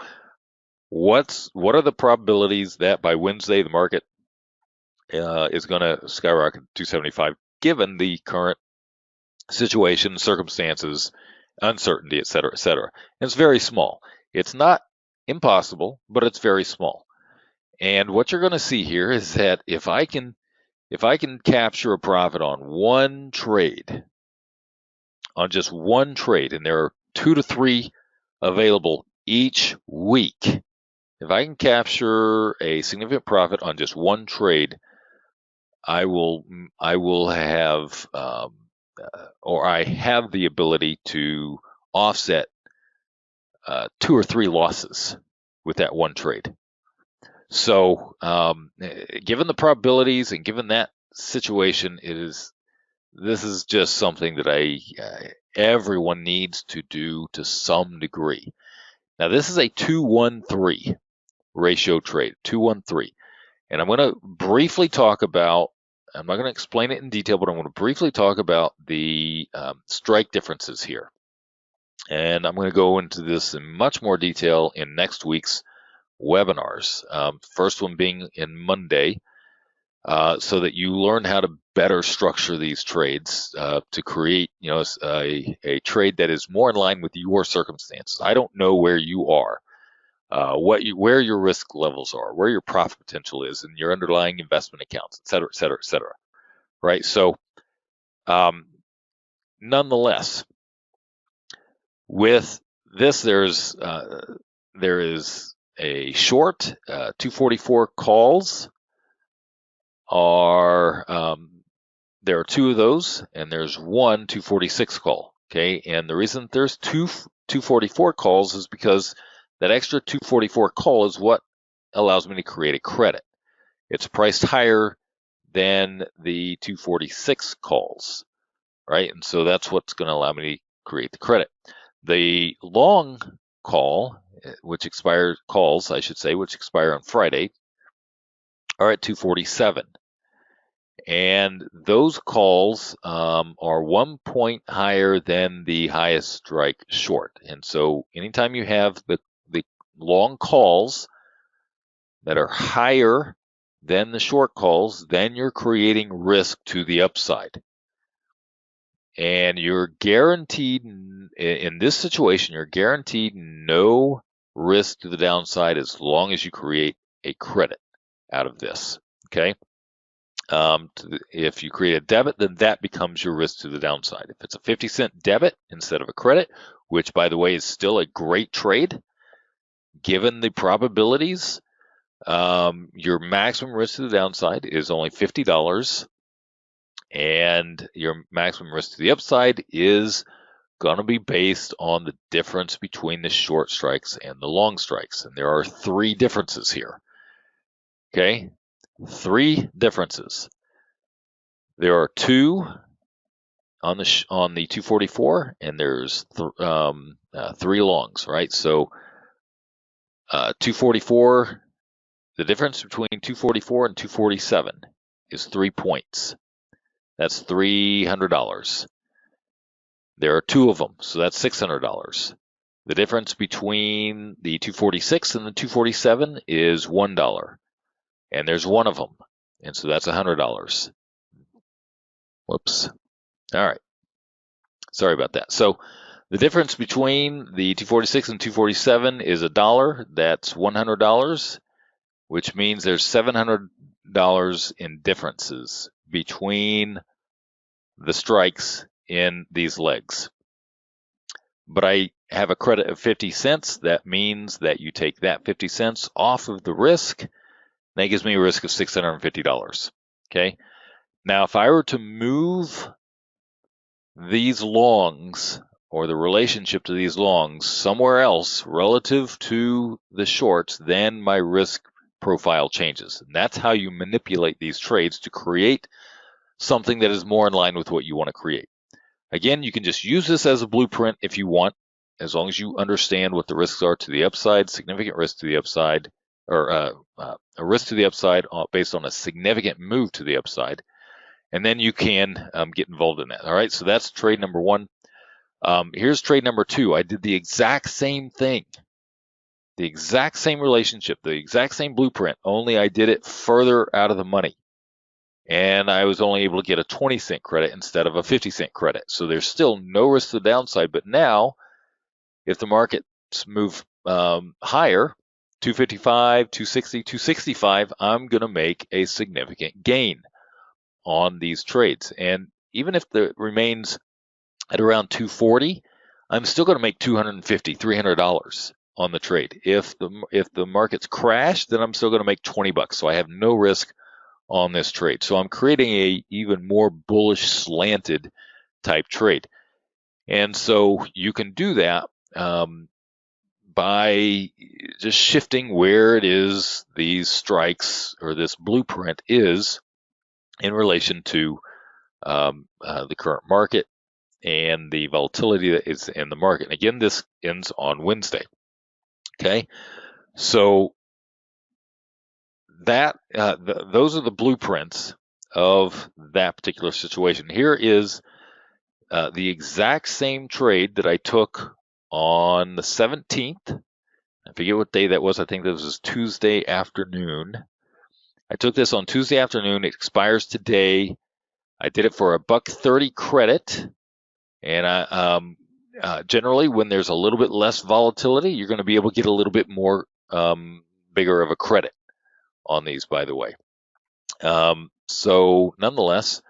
what are the probabilities that by Wednesday the market is going to skyrocket 275 given the current situation, circumstances, uncertainty, et cetera, et cetera. And it's very small. It's not impossible, but it's very small. And what you're going to see here is that if I can capture a profit on one trade, on just one trade, and there are 2 to 3 available each week, if I can capture a significant profit on just one trade, I will have or I have the ability to offset 2 or 3 losses with that one trade. So, given the probabilities and given that situation, this is just something that everyone needs to do to some degree. Now, this is a 2-1-3 ratio trade, 2-1-3, and I'm going to briefly talk about. I'm not going to explain it in detail, but I'm going to briefly talk about the strike differences here. And I'm going to go into this in much more detail in next week's webinars. First one being in Monday, so that you learn how to better structure these trades to create, a trade that is more in line with your circumstances. I don't know where you are, where your risk levels are, where your profit potential is in your underlying investment accounts, et cetera, et cetera, et cetera. Right. So, nonetheless, with this, there is a short 244 calls are there are 2 of those, and there's one 246 call. Okay, and the reason there's 244 calls is because that extra 244 call is what allows me to create a credit. It's priced higher than the 246 calls, right? And so that's what's going to allow me to create the credit. The long call, which expire on Friday, are at 247. And those calls are 1 point higher than the highest strike short. And so anytime you have the long calls that are higher than the short calls, then you're creating risk to the upside. And you're guaranteed, in this situation, you're guaranteed no risk to the downside as long as you create a credit out of this, okay? If you create a debit, then that becomes your risk to the downside. If it's a 50-cent debit instead of a credit, which, by the way, is still a great trade, given the probabilities, your maximum risk to the downside is only $50. And your maximum risk to the upside is going to be based on the difference between the short strikes and the long strikes. And there are 3 differences here. Okay, 3 differences. There are 2 on the 244, and there's 3 longs, right? So 244, the difference between 244 and 247 is 3 points. That's $300. There are 2 of them, so that's $600. The difference between the 246 and the 247 is $1, and there's 1 of them, and so that's $100. Whoops. All right. Sorry about that. So the difference between the 246 and 247 is $1. That's $100, which means there's $700 in differences between the strikes in these legs. But I have a credit of 50 cents. That means that you take that 50 cents off of the risk. That gives me a risk of $650. Okay. Now, if I were to move these longs or the relationship to these longs somewhere else relative to the shorts, then my risk profile changes. And that's how you manipulate these trades to create something that is more in line with what you want to create. Again, you can just use this as a blueprint if you want, as long as you understand what the risks are to the upside, significant risk to the upside, or a risk to the upside based on a significant move to the upside. And then you can get involved in that. All right, so that's trade number one. Here's trade number two. I did the exact same thing, the exact same relationship, the exact same blueprint, only I did it further out of the money. And I was only able to get a 20-cent credit instead of a 50-cent credit. So there's still no risk to the downside. But now, if the markets move higher, 255, 260, 265, I'm going to make a significant gain on these trades. And even if it remains at around 240, I'm still going to make $250, $300 on the trade. If the markets crash, then I'm still going to make $20. So I have no risk on this trade. So I'm creating a even more bullish slanted type trade. And so you can do that by just shifting where it is these strikes or this blueprint is in relation to the current market and the volatility that is in the market. And again, this ends on Wednesday. Okay, so that those are the blueprints of that particular situation. Here is the exact same trade that I took on the 17th. I forget what day that was. I think this was Tuesday afternoon. I took this on Tuesday afternoon. It expires today. I did it for a $1.30 credit. And generally, when there's a little bit less volatility, you're going to be able to get a little bit more bigger of a credit on these, by the way. So nonetheless,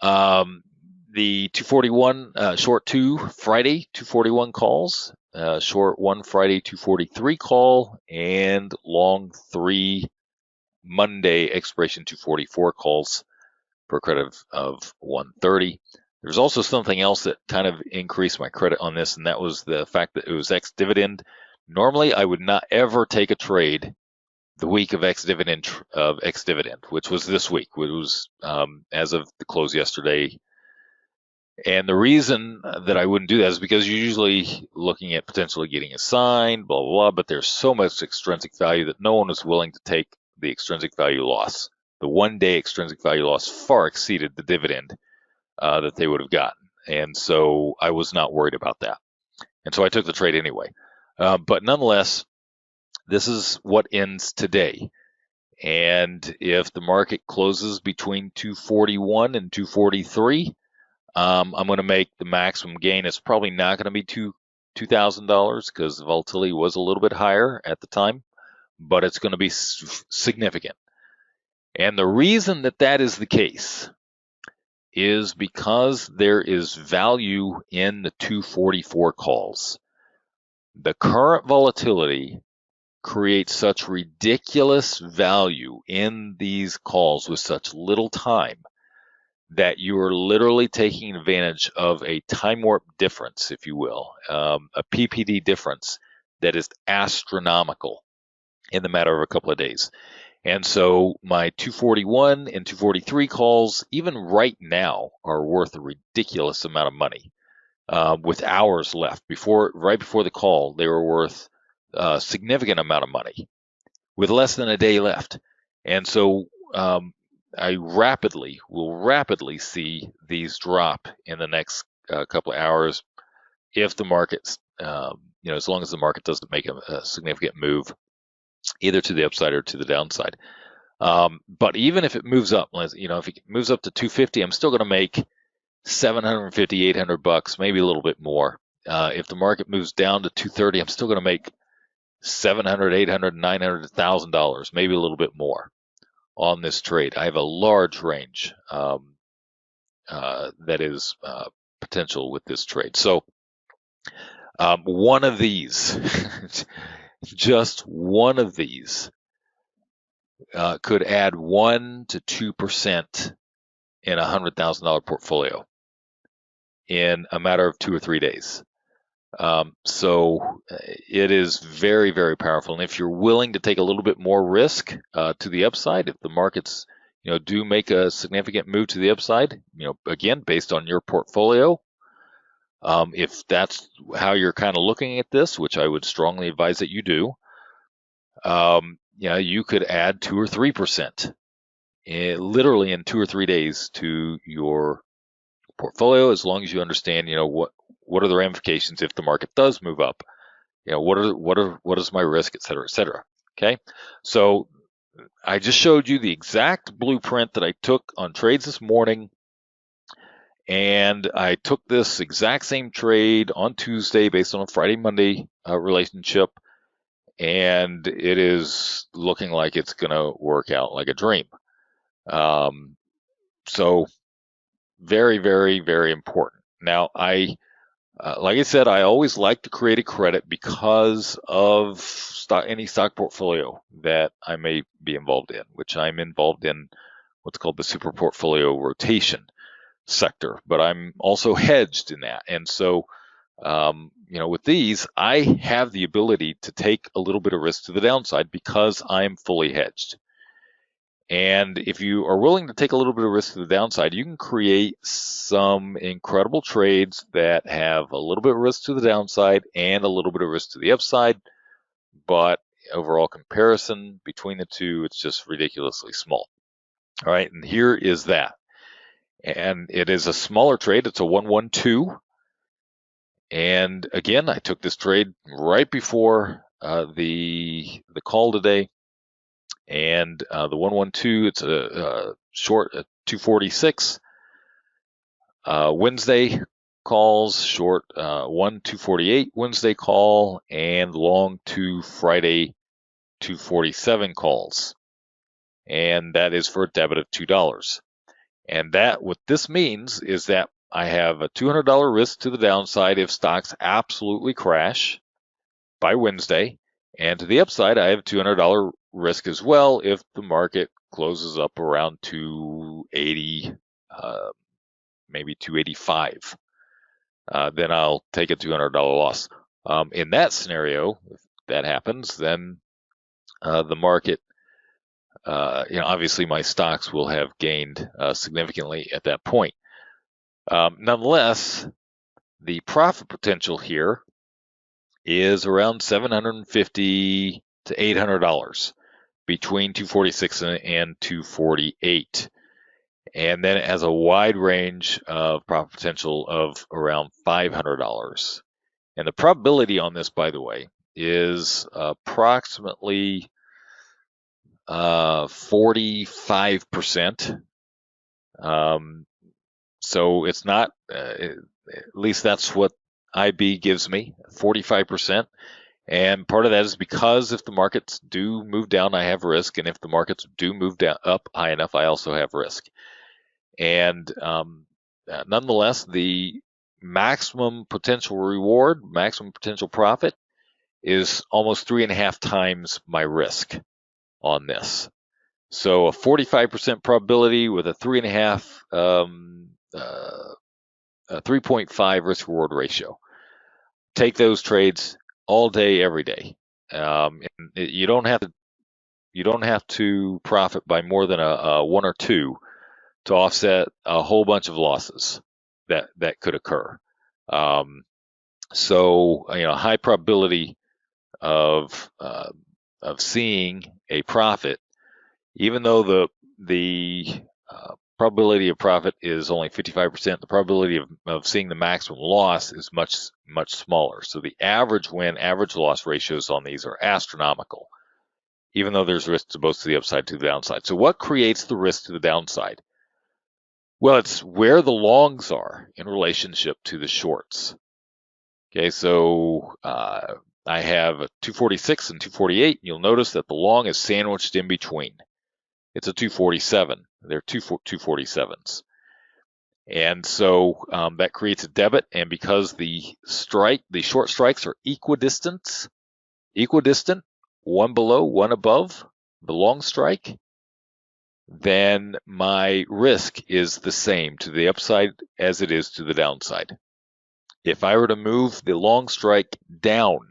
the 241 short 2 Friday 241 calls, short 1 Friday 243 call, and long 3 Monday expiration 244 calls for a credit of 130. There's also something else that kind of increased my credit on this, and that was the fact that it was ex-dividend. Normally, I would not ever take a trade the week of ex-dividend, which was this week. It was as of the close yesterday. And the reason that I wouldn't do that is because you're usually looking at potentially getting assigned, blah, blah, blah, but there's so much extrinsic value that no one is willing to take the extrinsic value loss. The one-day extrinsic value loss far exceeded the dividend that they would have gotten. And so I was not worried about that. And so I took the trade anyway. But nonetheless, this is what ends today. And if the market closes between 241 and 243, I'm going to make the maximum gain. It's probably not going to be $2,000 because the volatility was a little bit higher at the time, but it's going to be significant. And the reason that that is the case is because there is value in the 244 calls. The current volatility creates such ridiculous value in these calls with such little time that you are literally taking advantage of a time warp difference, if you will, a PPD difference that is astronomical in the matter of a couple of days. And so my 241 and 243 calls, even right now, are worth a ridiculous amount of money. With hours left, right before the call, they were worth a significant amount of money with less than a day left. And so I will rapidly see these drop in the next couple of hours if the market's, as long as the market doesn't make a significant move either to the upside or to the downside. But even if it moves up, if it moves up to 250, I'm still going to make $750, $800, maybe a little bit more. If the market moves down to 230, I'm still going to make $700, $800, $900, $1,000, maybe a little bit more on this trade. I have a large range that is potential with this trade. So one of these, just one of these, could add 1 to 2% in $100,000 portfolio in a matter of 2 or 3 days. So it is very, very powerful. And if you're willing to take a little bit more risk to the upside, if the markets, do make a significant move to the upside, again, based on your portfolio, if that's how you're kind of looking at this, which I would strongly advise that you do, you could add 2 or 3%, literally in 2 or 3 days to your portfolio, as long as you understand, what are the ramifications if the market does move up? What is my risk, et cetera, et cetera. Okay. So I just showed you the exact blueprint that I took on trades this morning. And I took this exact same trade on Tuesday based on a Friday, Monday relationship. And it is looking like it's going to work out like a dream. So very, very, very important. Now, like I said, I always like to create a credit because of any stock portfolio that I may be involved in, which I'm involved in what's called the super portfolio rotation sector, but I'm also hedged in that. And so, with these, I have the ability to take a little bit of risk to the downside because I'm fully hedged. And if you are willing to take a little bit of risk to the downside, you can create some incredible trades that have a little bit of risk to the downside and a little bit of risk to the upside. But overall comparison between the two, it's just ridiculously small. All right, and here is that. And it is a smaller trade. It's a 112. And again, I took this trade right before the call today. And the 112, it's a short 246. Wednesday calls, short 248 Wednesday call, and long 2 Friday 247 calls. And that is for a debit of $2. And what this means is that I have a $200 risk to the downside if stocks absolutely crash by Wednesday. And to the upside, I have a $200 risk as well if the market closes up around 280, maybe 285. Then I'll take a $200 loss. In that scenario, if that happens, then the market, obviously my stocks will have gained significantly at that point. Nonetheless, the profit potential here is around $750 to $800 between 246 and 248. And then it has a wide range of profit potential of around $500. And the probability on this, by the way, is approximately 45%. So it's not, at least that's what IB gives me, 45%. And part of that is because if the markets do move down, I have risk. And if the markets do move down up high enough, I also have risk. And nonetheless, the maximum potential reward, maximum potential profit is almost 3.5 times my risk on this. So a 45% probability with a 3.5 risk reward ratio. Take those trades all day, every day. And you don't have to profit by more than a 1 or 2 to offset a whole bunch of losses that could occur. So high probability of seeing a profit, even though the probability of profit is only 55%, the probability of seeing the maximum loss is much, much smaller. So the average win, average loss ratios on these are astronomical, even though there's risk to both the upside to the downside. So what creates the risk to the downside? Well, it's where the longs are in relationship to the shorts. Okay, so I have a 246 and 248. You'll notice that the long is sandwiched in between. It's a 247. They're 247s. And so that creates a debit. And because the short strikes are equidistant, one below, one above the long strike, then my risk is the same to the upside as it is to the downside. If I were to move the long strike down,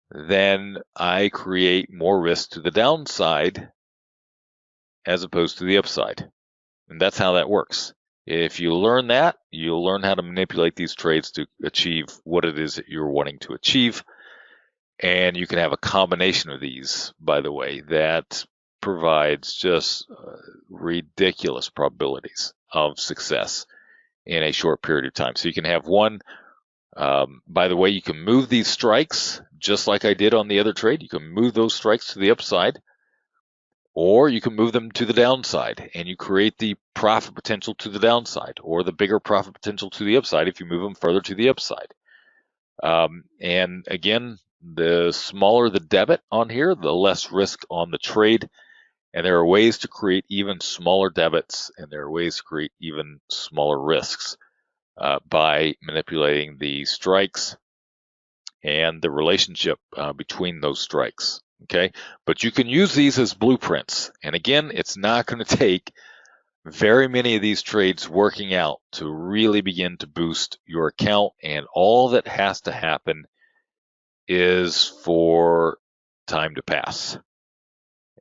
then I create more risk to the downside as opposed to the upside. And that's how that works. If you learn that, you'll learn how to manipulate these trades to achieve what it is that you're wanting to achieve. And you can have a combination of these, by the way, that provides just ridiculous probabilities of success in a short period of time. So you can have one, by the way, you can move these strikes just like I did on the other trade. You can move those strikes to the upside, or you can move them to the downside, and you create the profit potential to the downside, or the bigger profit potential to the upside if you move them further to the upside. And again, the smaller the debit on here, the less risk on the trade. And there are ways to create even smaller debits, and there are ways to create even smaller risks by manipulating the strikes and the relationship between those strikes. Okay, but you can use these as blueprints. And again, it's not going to take very many of these trades working out to really begin to boost your account. And all that has to happen is for time to pass.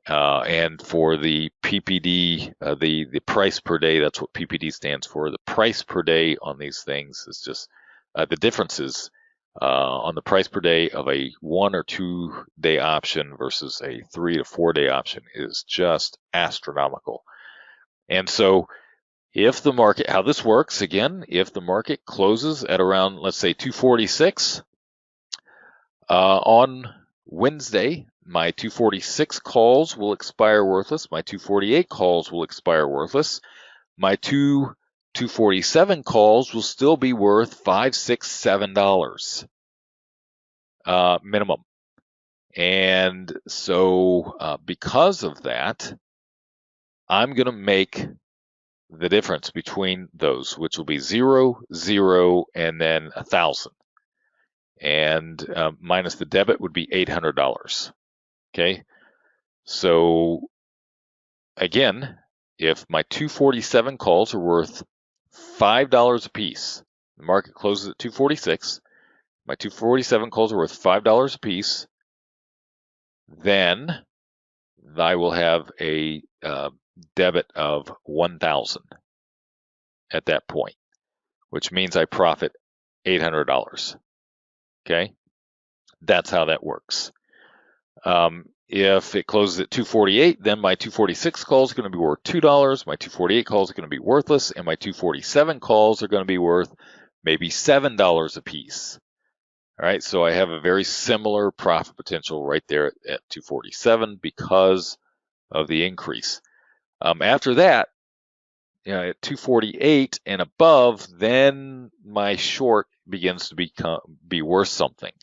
And for the PPD, the price per day, that's what PPD stands for. The price per day on these things is just the differences on the price per day of a 1 or 2 day option versus a 3 to 4 day option is just astronomical. And so if the market, how this works again, if the market closes at around, let's say 246, on Wednesday, my 246 calls will expire worthless. My 248 calls will expire worthless. My 247 calls will still be worth $5, $6, $7 minimum. And so because of that, I'm going to make the difference between those, which will be 0, 0, and then 1,000. And minus the debit would be $800. Okay, so again, if my 247 calls are worth $5 a piece, the market closes at 246, my 247 calls are worth $5 a piece, then I will have a debit of 1,000 at that point, which means I profit $800. Okay, that's how that works. If it closes at 248, then my 246 calls are going to be worth $2. My 248 calls are going to be worthless, and my 247 calls are going to be worth maybe $7 a piece. All right, so I have a very similar profit potential right there at 247 because of the increase. After that, at 248 and above, then my short begins to be worth something.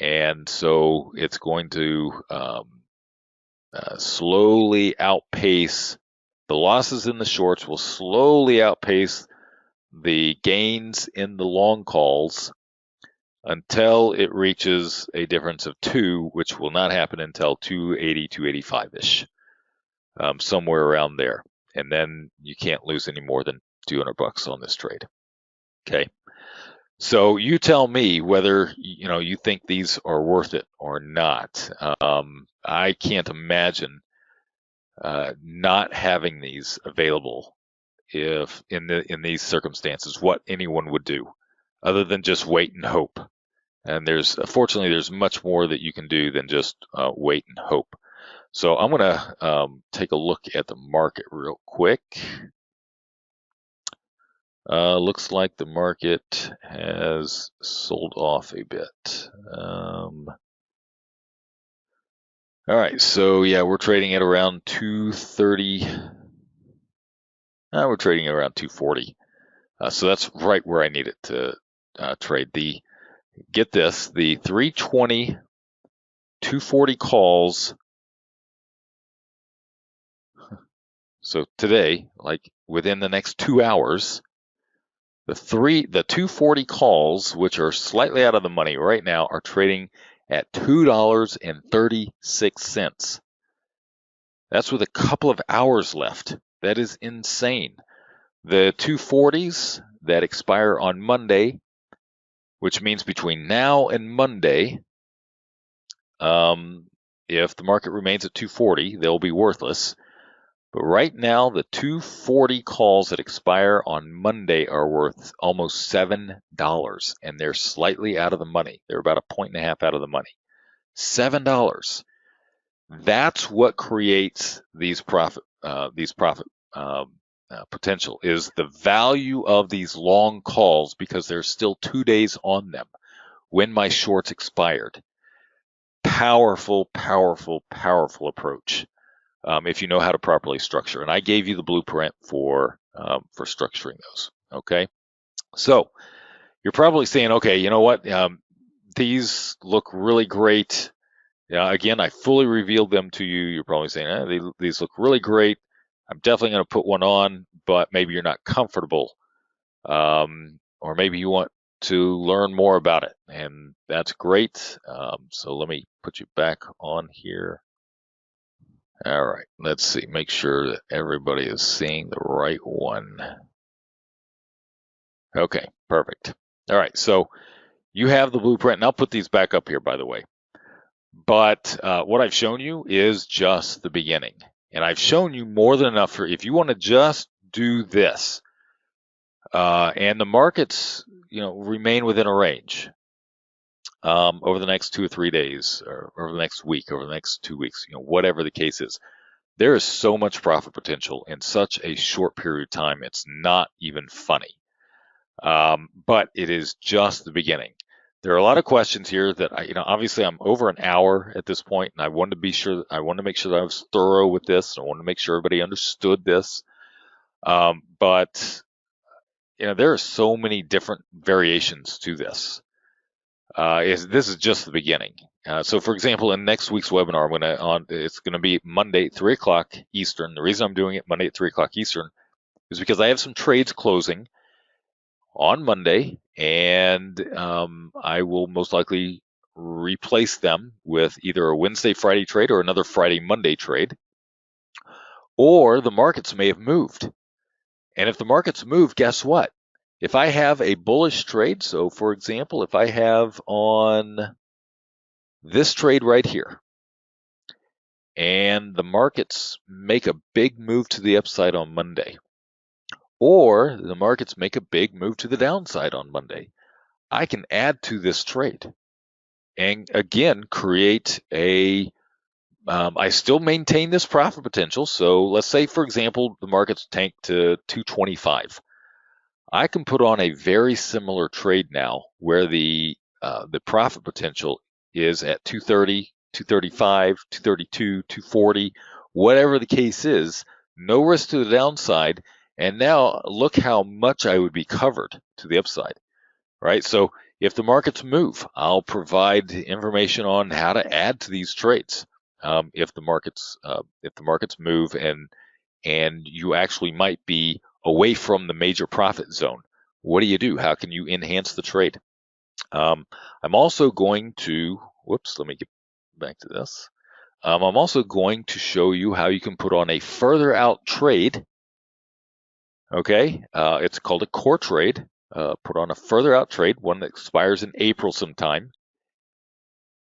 And so it's going to slowly outpace the losses in the shorts, will slowly outpace the gains in the long calls until it reaches a difference of 2, which will not happen until 280, 285-ish, somewhere around there. And then you can't lose any more than $200 on this trade. Okay. So you tell me whether you think these are worth it or not. I can't imagine not having these available if in these circumstances, what anyone would do other than just wait and hope. And fortunately there's much more that you can do than just wait and hope. So I'm going to take a look at the market real quick. Looks like the market has sold off a bit. All right, so yeah, we're trading at around 230. We're trading at around 240. So that's right where I need it to trade. Get this, the 320, 240 calls. So today, like within the next 2 hours, the 240 calls, which are slightly out of the money right now, are trading at $2.36. That's with a couple of hours left. That is insane. The 240s that expire on Monday, which means between now and Monday, if the market remains at 240, they'll be worthless. But right now, the 240 calls that expire on Monday are worth almost $7, and they're slightly out of the money. They're about a point and a half out of the money. $7. That's what creates these profit potential, is the value of these long calls, because there's still 2 days on them when my shorts expired. Powerful, powerful, powerful approach. If you know how to properly structure. And I gave you the blueprint for structuring those. Okay. So you're probably saying, okay, you know what? These look really great. Again, I fully revealed them to you. You're probably saying, these look really great. I'm definitely going to put one on, but maybe you're not comfortable. Or maybe you want to learn more about it, and that's great. So let me put you back on here. All right, let's see, make sure that everybody is seeing the right one. Okay, perfect. All right, so you have the blueprint, and I'll put these back up here, by the way. But what I've shown you is just the beginning. And I've shown you more than enough for if you want to just do this, and the markets, remain within a range over the next 2 or 3 days, or over the next week, over the next 2 weeks, whatever the case is. There is so much profit potential in such a short period of time. It's not even funny. But it is just the beginning. There are a lot of questions here that obviously I'm over an hour at this point, and I wanted to make sure that I was thorough with this. I wanted to make sure everybody understood this. But there are so many different variations to this. This is just the beginning. So, for example, in next week's webinar, it's going to be Monday at 3 o'clock Eastern. The reason I'm doing it Monday at 3 o'clock Eastern is because I have some trades closing on Monday, and I will most likely replace them with either a Wednesday, Friday trade or another Friday, Monday trade. Or the markets may have moved. And if the markets move, guess what? If I have a bullish trade, so for example, if I have on this trade right here, and the markets make a big move to the upside on Monday, or the markets make a big move to the downside on Monday, I can add to this trade and again create I still maintain this profit potential. So let's say, for example, the markets tank to 225. I can put on a very similar trade now where the profit potential is at 230, 235, 232, 240, whatever the case is, no risk to the downside. And now look how much I would be covered to the upside, right? So if the markets move, I'll provide information on how to add to these trades. If the markets move and you actually might be away from the major profit zone, what do? How can you enhance the trade? I'm also going to, let me get back to this. I'm also going to show you how you can put on a further out trade. Okay, it's called a core trade. Put on a further out trade, one that expires in April sometime,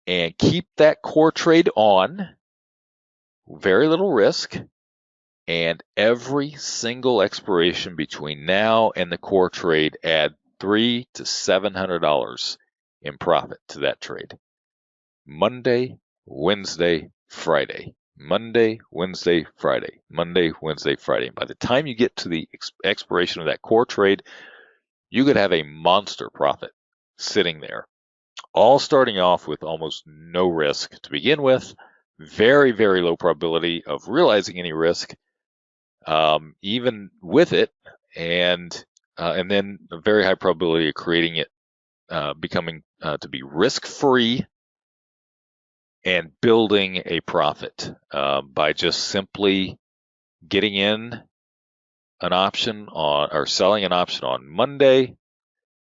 and keep that core trade on, very little risk. And every single expiration between now and the core trade, add $300 to $700 in profit to that trade. Monday, Wednesday, Friday. Monday, Wednesday, Friday. Monday, Wednesday, Friday. By the time you get to the expiration of that core trade, you could have a monster profit sitting there. All starting off with almost no risk to begin with. Very, very low probability of realizing any risk. Even with it, and then a very high probability of creating it, becoming to be risk-free and building a profit by just simply getting in an option on or selling an option on Monday,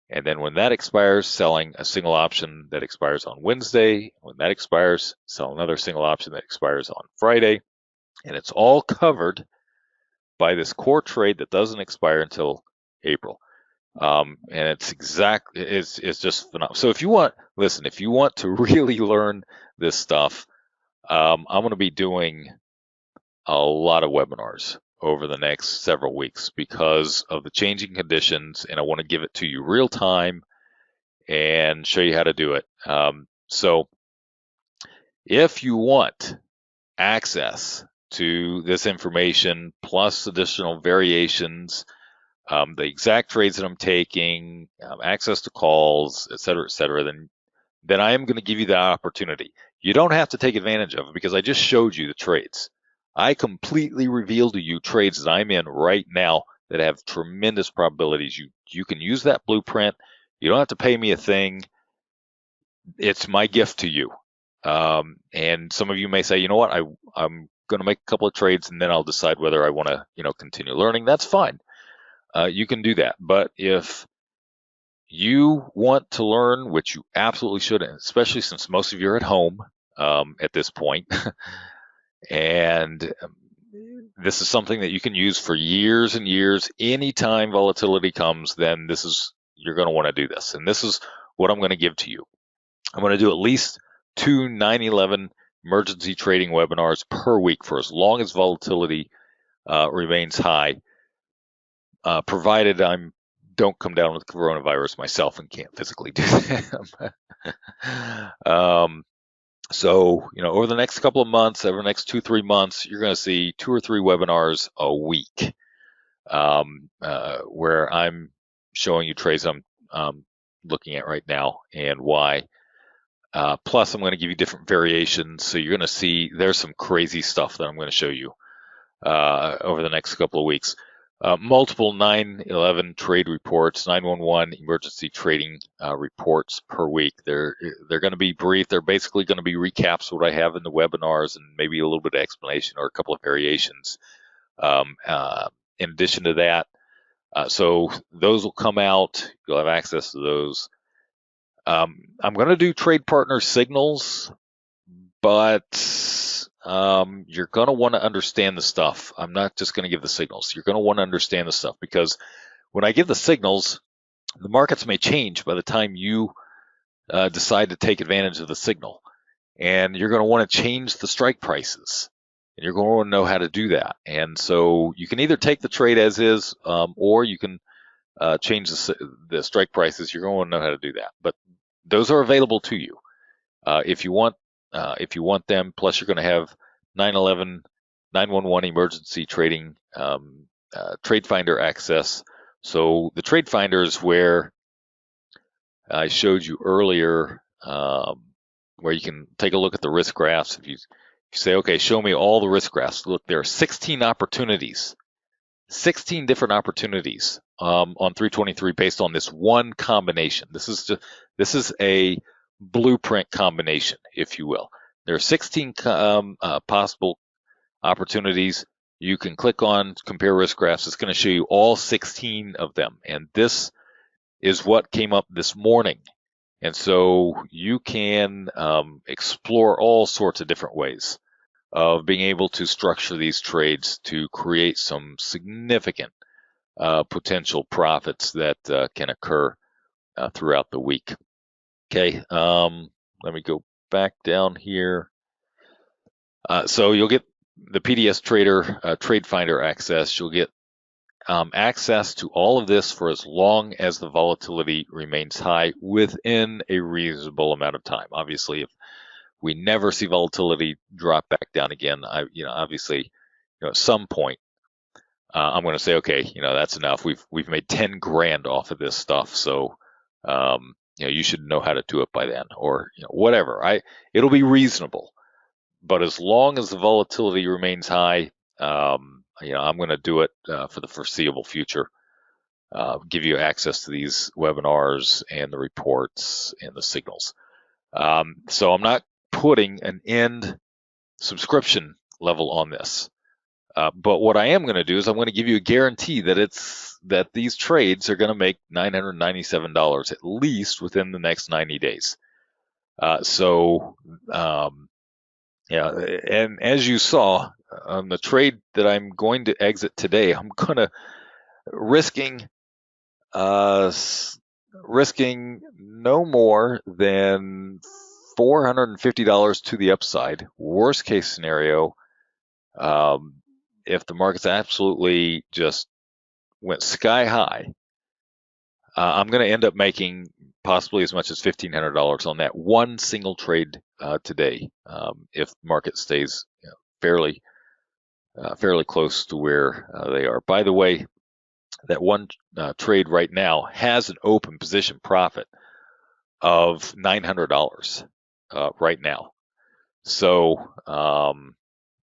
and then when that expires, selling a single option that expires on Wednesday. When that expires, sell another single option that expires on Friday. And it's all covered by this core trade that doesn't expire until April. And it's just phenomenal. So if you want, listen, if you want to really learn this stuff, I'm going to be doing a lot of webinars over the next several weeks because of the changing conditions, and I want to give it to you real time and show you how to do it. So if you want access to this information plus additional variations, the exact trades that I'm taking, access to calls, et cetera, then I am going to give you that opportunity. You don't have to take advantage of it because I just showed you the trades. I completely revealed to you trades that I'm in right now that have tremendous probabilities. You can use that blueprint. You don't have to pay me a thing. It's my gift to you. And some of you may say, you know what, I'm going to make a couple of trades and then I'll decide whether I want to, continue learning. That's fine. You can do that. But if you want to learn, which you absolutely should, especially since most of you are at home at this point, and this is something that you can use for years and years. Anytime volatility comes, then you're going to want to do this. And this is what I'm going to give to you. I'm going to do at least 2 9/11 emergency trading webinars per week for as long as volatility remains high, provided I don't come down with coronavirus myself and can't physically do them. So, over the next couple of months, over the next 2-3 months, you're going to see 2 or 3 webinars a week where I'm showing you trades I'm looking at right now and why. Plus, I'm going to give you different variations. So you're going to see there's some crazy stuff that I'm going to show you over the next couple of weeks. Multiple 9/11 trade reports, 911 emergency trading reports per week. They're going to be brief. They're basically going to be recaps of what I have in the webinars and maybe a little bit of explanation or a couple of variations. In addition to that, so those will come out. You'll have access to those. I'm going to do trade partner signals, but you're going to want to understand the stuff. I'm not just going to give the signals. You're going to want to understand the stuff because when I give the signals, the markets may change by the time you decide to take advantage of the signal. And you're going to want to change the strike prices. And you're going to want to know how to do that. And so you can either take the trade as is, or you can change the strike prices. You're going to want to know how to do that. But those are available to you if you want them. Plus, you're going to have 9/11, 911 emergency trading, trade finder access. So the trade finder is where I showed you earlier, where you can take a look at the risk graphs. If you say, okay, show me all the risk graphs. Look, there are 16 opportunities, 16 different opportunities on 323 based on this one combination. This is a blueprint combination, if you will. There are 16 possible opportunities. You can click on compare risk graphs. It's going to show you all 16 of them. And this is what came up this morning. And so you can explore all sorts of different ways of being able to structure these trades to create some significant potential profits that can occur throughout the week. Okay, let me go back down here. So you'll get the PDS Trader Trade Finder access. You'll get access to all of this for as long as the volatility remains high within a reasonable amount of time. Obviously, if we never see volatility drop back down again, obviously, at some point, I'm going to say, okay, that's enough. We've made 10 grand off of this stuff, so you should know how to do it by then, or whatever. It'll be reasonable, but as long as the volatility remains high, I'm going to do it for the foreseeable future. Give you access to these webinars and the reports and the signals. So I'm not putting an end subscription level on this. But what I am going to do is I'm going to give you a guarantee that these trades are going to make $997 at least within the next 90 days. So, yeah, and as you saw on the trade that I'm going to exit today, I'm going to risking uh, risking no more than $450 to the upside. Worst case scenario, um, if the market's absolutely just went sky high, I'm going to end up making possibly as much as $1,500 on that one single trade today, if the market stays fairly fairly close to where they are. By the way, that one trade right now has an open position profit of $900 right now. So,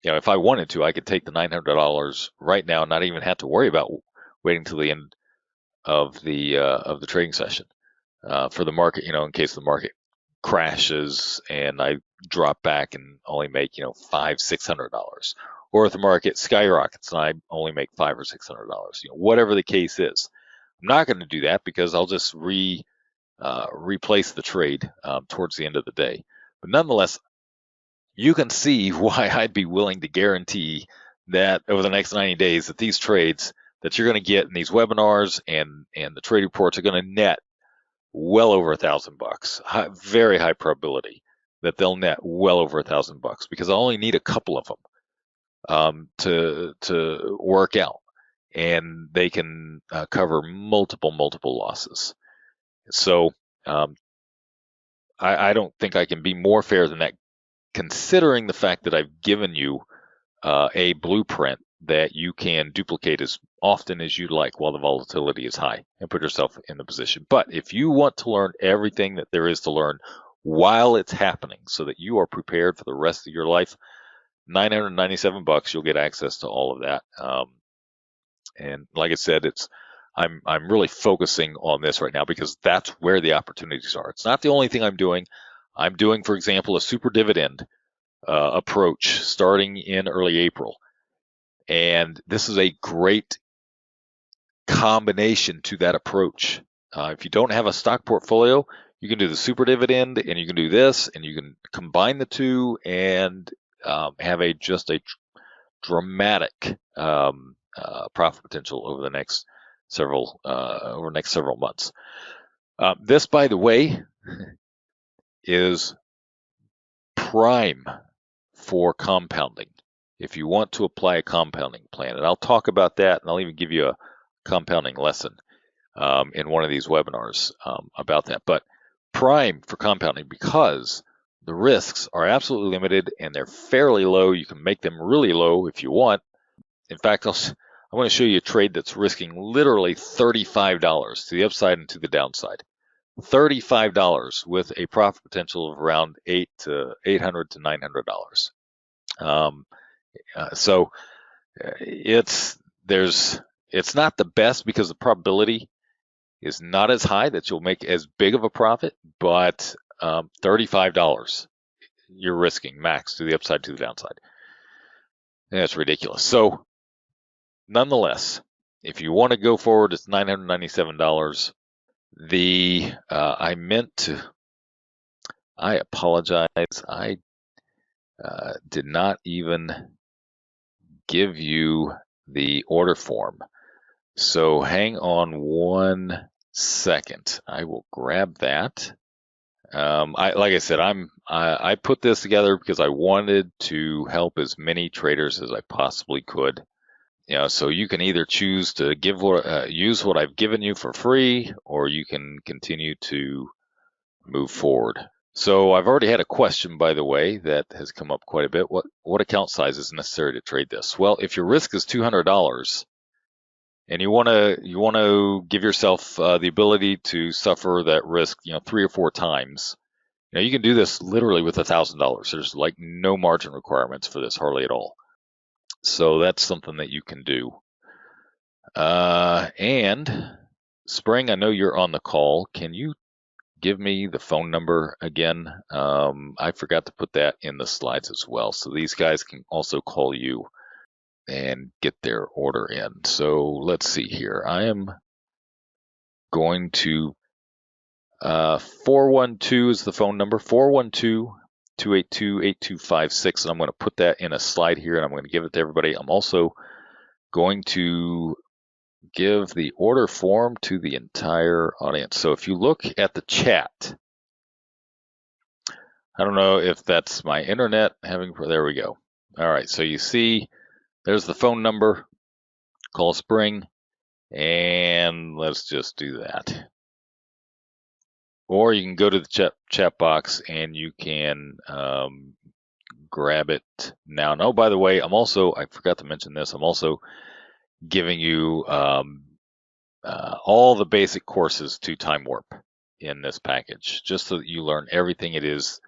if I wanted to, I could take the $900 right now and not even have to worry about waiting till the end of the trading session for the market. In case the market crashes and I drop back and only make $500-600, or if the market skyrockets and I only make $500 or $600, whatever the case is. I'm not going to do that because I'll just replace the trade towards the end of the day. But nonetheless, you can see why I'd be willing to guarantee that over the next 90 days that these trades that you're going to get in these webinars and the trade reports are going to net well over $1,000. Very high probability that they'll net well over $1,000 because I only need a couple of them to work out, and they can cover multiple losses. So I don't think I can be more fair than that, considering the fact that I've given you a blueprint that you can duplicate as often as you like while the volatility is high and put yourself in the position. But if you want to learn everything that there is to learn while it's happening so that you are prepared for the rest of your life, $997, you'll get access to all of that. And like I said, I'm really focusing on this right now because that's where the opportunities are. It's not the only thing I'm doing. I'm doing, for example, a super dividend approach starting in early April. And this is a great combination to that approach. If you don't have a stock portfolio, you can do the super dividend and you can do this and you can combine the two and have just a dramatic profit potential over the next several months. This, by the way, is prime for compounding. If you want to apply a compounding plan, and I'll talk about that, and I'll even give you a compounding lesson in one of these webinars about that. But prime for compounding because the risks are absolutely limited and they're fairly low. You can make them really low if you want. In fact, I want to show you a trade that's risking literally $35 to the upside and to the downside. $35 with a profit potential of around $800 to $900. So it's not the best because the probability is not as high that you'll make as big of a profit, but $35 you're risking max to the upside to the downside. And that's ridiculous. So nonetheless, if you want to go forward, it's $997. I apologize. I did not even give you the order form. So hang on 1 second. I will grab that. Like I said, I put this together because I wanted to help as many traders as I possibly could. So you can either choose to use what I've given you for free, or you can continue to move forward. So I've already had a question, by the way, that has come up quite a bit. What account size is necessary to trade this? Well, if your risk is $200 and you want to give yourself the ability to suffer that risk, 3 or 4 times, you can do this literally with $1,000. There's like no margin requirements for this, hardly at all. So that's something that you can do. And Spring, I know you're on the call. Can you give me the phone number again? I forgot to put that in the slides as well. So these guys can also call you. and get their order in. So let's see here. I am going to 412 is the phone number, 412-282-8256, and I'm going to put that in a slide here, and I'm going to give it to everybody. I'm also going to give the order form to the entire audience. So if you look at the chat, I don't know if that's my internet there we go. All right, so you see there's the phone number, call Spring, and let's just do that. Or you can go to the chat box and you can grab it now. And oh, by the way, I forgot to mention this, I'm also giving you all the basic courses to Time Warp in this package, just so that you learn everything it is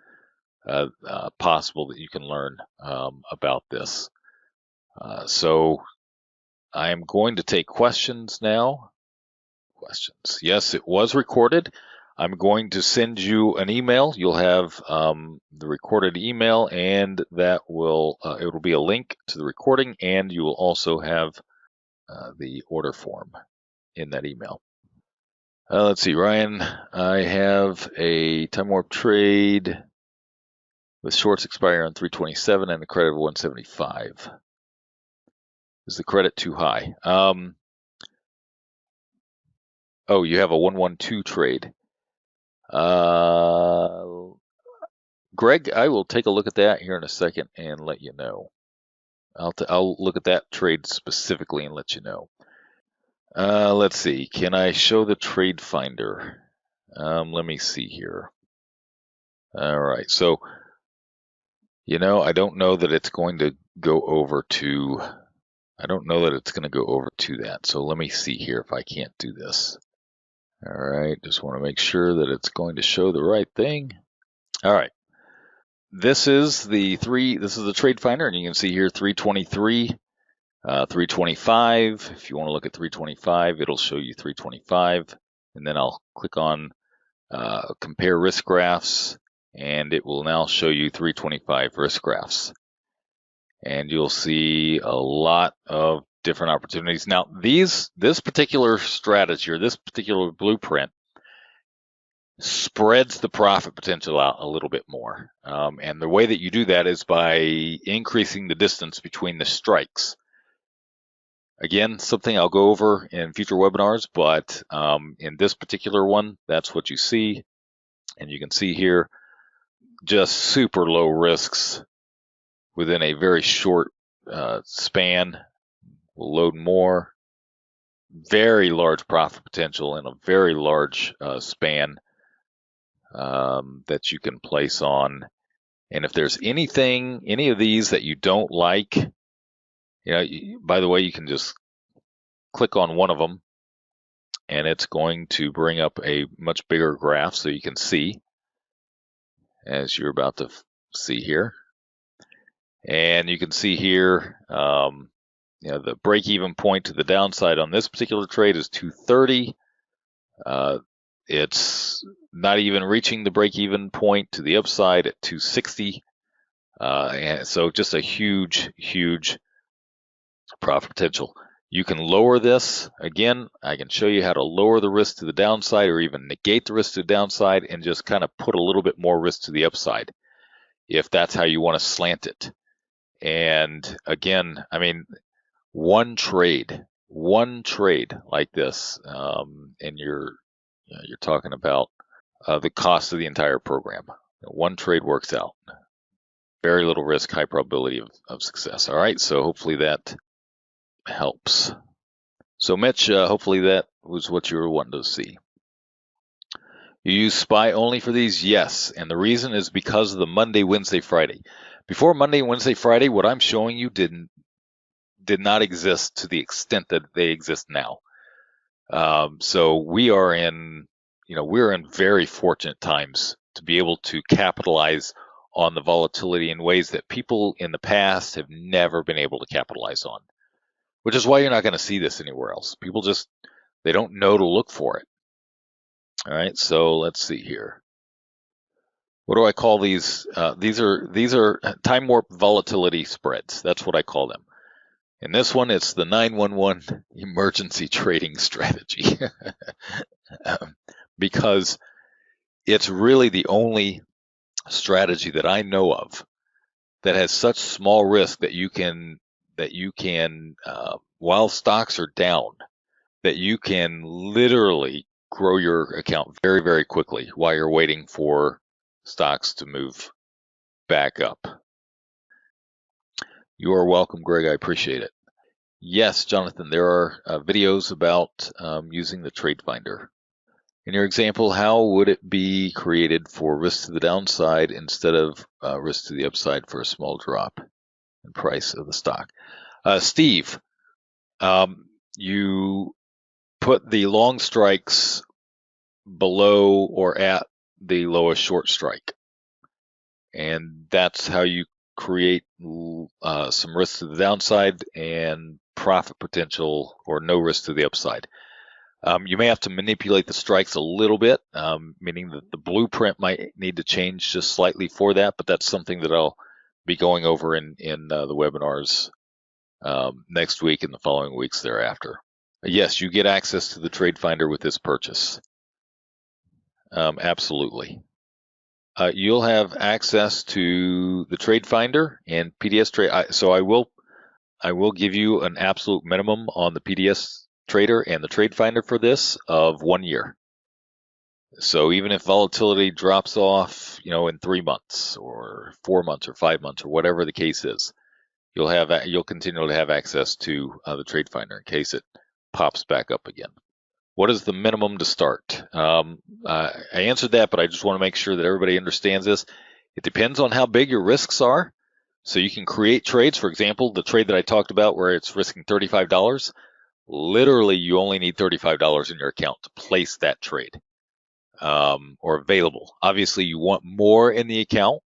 possible that you can learn about this. So I am going to take questions now. Questions. Yes, it was recorded. I'm going to send you an email. You'll have the recorded email, and that will it will be a link to the recording, and you will also have the order form in that email. Let's see, Ryan. I have a Time Warp trade with shorts expire on 327 and a credit of 175. Is the credit too high? Oh, you have a 112 trade. Greg, I will take a look at that here in a second and let you know. I'll look at that trade specifically and let you know. Let's see. Can I show the trade finder? Let me see here. All right. So, I don't know that it's going to go over to. I don't know that it's going to go over to that. So let me see here if I can't do this. All right. Just want to make sure that it's going to show the right thing. All right. This is the trade finder, and you can see here 323, 325. If you want to look at 325, it'll show you 325, and then I'll click on compare risk graphs, and it will now show you 325 risk graphs. And you'll see a lot of different opportunities. Now, this particular strategy or this particular blueprint spreads the profit potential out a little bit more. And the way that you do that is by increasing the distance between the strikes. Again, something I'll go over in future webinars, but in this particular one, that's what you see. And you can see here, just super low risks within a very short span. We'll load more. Very large profit potential in a very large span that you can place on. And if there's any of these that you don't like, by the way, you can just click on one of them and it's going to bring up a much bigger graph so you can see, as you're about to see here. And you can see here, the break-even point to the downside on this particular trade is 230. It's not even reaching the break-even point to the upside at 260. And so just a huge, huge profit potential. You can lower this. Again, I can show you how to lower the risk to the downside or even negate the risk to the downside and just kind of put a little bit more risk to the upside if that's how you want to slant it. And again, I mean, one trade like this, and you're talking about the cost of the entire program. One trade works out. Very little risk, high probability of success. All right, so hopefully that helps. So Mitch, hopefully that was what you were wanting to see. You use SPY only for these? Yes, and the reason is because of the Monday, Wednesday, Friday. Before Monday, Wednesday, Friday, what I'm showing you did not exist to the extent that they exist now. So we're in very fortunate times to be able to capitalize on the volatility in ways that people in the past have never been able to capitalize on, which is why you're not going to see this anywhere else. People they don't know to look for it. All right, so let's see here. What do I call these? These are time warp volatility spreads. That's what I call them. In this one, it's the 911 emergency trading strategy. Because it's really the only strategy that I know of that has such small risk that you can while stocks are down, that you can literally grow your account very, very quickly while you're waiting for stocks to move back up. You are welcome, Greg. I appreciate it. Yes, Jonathan, there are videos about using the trade finder. In your example, how would it be created for risk to the downside instead of risk to the upside for a small drop in price of the stock? Steve, you put the long strikes below or at the lowest short strike, and that's how you create some risk to the downside and profit potential or no risk to the upside. You may have to manipulate the strikes a little bit, meaning that the blueprint might need to change just slightly for that, but that's something that I'll be going over in the webinars next week and the following weeks thereafter. Yes, you get access to the Trade Finder with this purchase. Absolutely. You'll have access to the Trade Finder and PDS Trade. So I will give you an absolute minimum on the PDS Trader and the Trade Finder for this of 1 year. So even if volatility drops off, in 3 months or 4 months or 5 months or whatever the case is, you'll continue to have access to the Trade Finder in case it pops back up again. What is the minimum to start? I answered that, but I just want to make sure that everybody understands this. It depends on how big your risks are. So you can create trades. For example, the trade that I talked about where it's risking $35, literally you only need $35 in your account to place that trade or available. Obviously, you want more in the account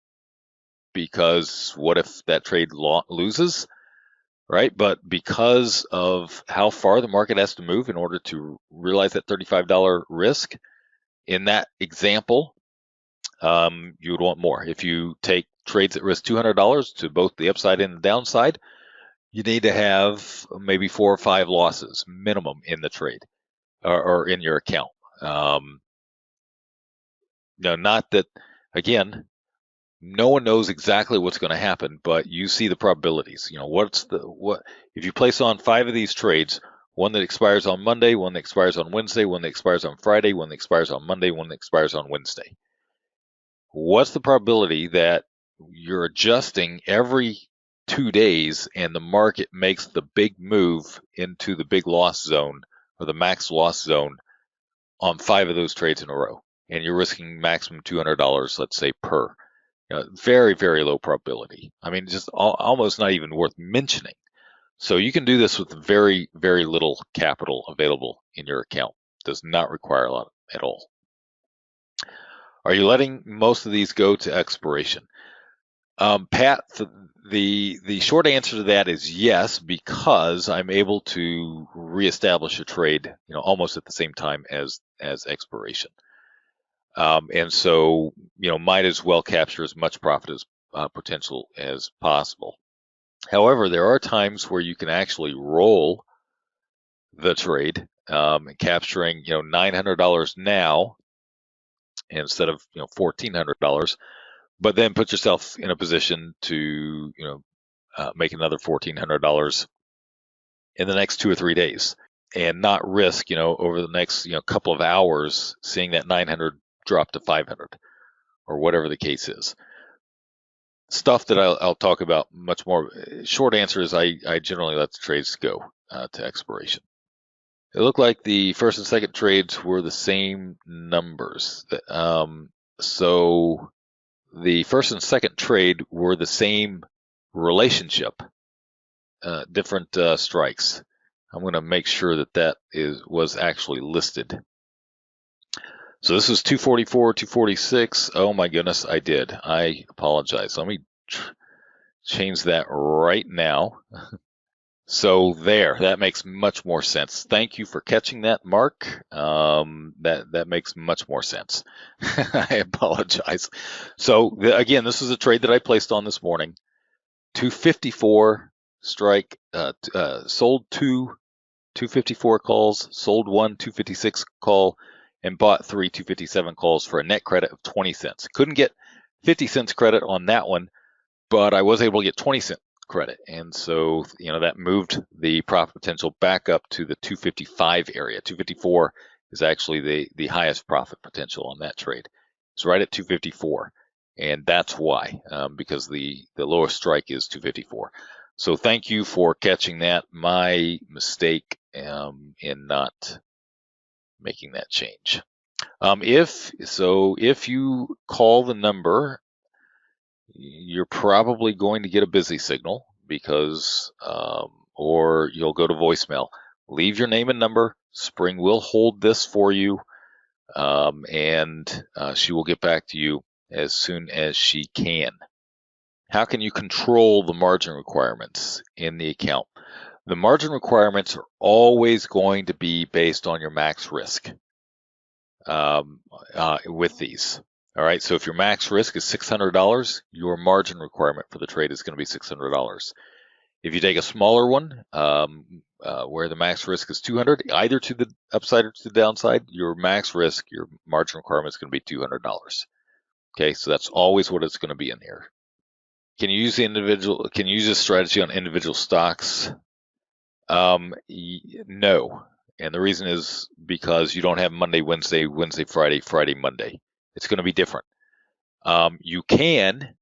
because what if that trade loses? Right? But because of how far the market has to move in order to realize that $35 risk, in that example, you would want more. If you take trades at risk $200 to both the upside and the downside, you need to have maybe 4 or 5 losses minimum in the trade or in your account. Not that, again, no one knows exactly what's going to happen, but you see the probabilities. What if you place on 5 of these trades, one that expires on Monday, one that expires on Wednesday, one that expires on Friday, one that expires on Monday, one that expires on Wednesday. What's the probability that you're adjusting every 2 days and the market makes the big move into the big loss zone or the max loss zone on 5 of those trades in a row? And you're risking maximum $200, let's say, per. Very, very low probability. I mean, just almost not even worth mentioning. So you can do this with very, very little capital available in your account. Does not require a lot at all. Are you letting most of these go to expiration? Pat, the short answer to that is yes, because I'm able to reestablish a trade, almost at the same time as expiration. And so, might as well capture as much profit as potential as possible. However, there are times where you can actually roll the trade, capturing, $900 now instead of, $1,400, but then put yourself in a position to, make another $1,400 in the next 2 or 3 days and not risk, over the next, couple of hours, seeing that 900 drop to 500 or whatever the case is. Stuff that I'll talk about much more. Short answer is I generally let the trades go to expiration. It looked like the first and second trades were the same numbers. So the first and second trade were the same relationship, different strikes. I'm going to make sure that was actually listed. So this is 244, 246. Oh my goodness, I did. I apologize. Let me change that right now. So that makes much more sense. Thank you for catching that, Mark. That makes much more sense. I apologize. So again, this is a trade that I placed on this morning. 254, strike, sold two 254 calls, sold one 256 call, and bought three 257 calls for a net credit of 20 cents. Couldn't get 50 cents credit on that one, but I was able to get 20-cent credit. And so, that moved the profit potential back up to the 255 area. 254 is actually the highest profit potential on that trade. It's right at 254. And that's why, because the lowest strike is 254. So thank you for catching that. My mistake in not making that change. If you call the number, you're probably going to get a busy signal because, or you'll go to voicemail. Leave your name and number. Spring will hold this for you, and she will get back to you as soon as she can. How can you control the margin requirements in the account? The margin requirements are always going to be based on your max risk with these. All right, so if your max risk is $600, your margin requirement for the trade is going to be $600. If you take a smaller one, where the max risk is 200, either to the upside or to the downside, your max risk, your margin requirement is going to be $200. Okay, so that's always what it's going to be in here. Can you use this strategy on individual stocks? No. And the reason is because you don't have Monday, Wednesday, Friday, Monday. It's going to be different. You can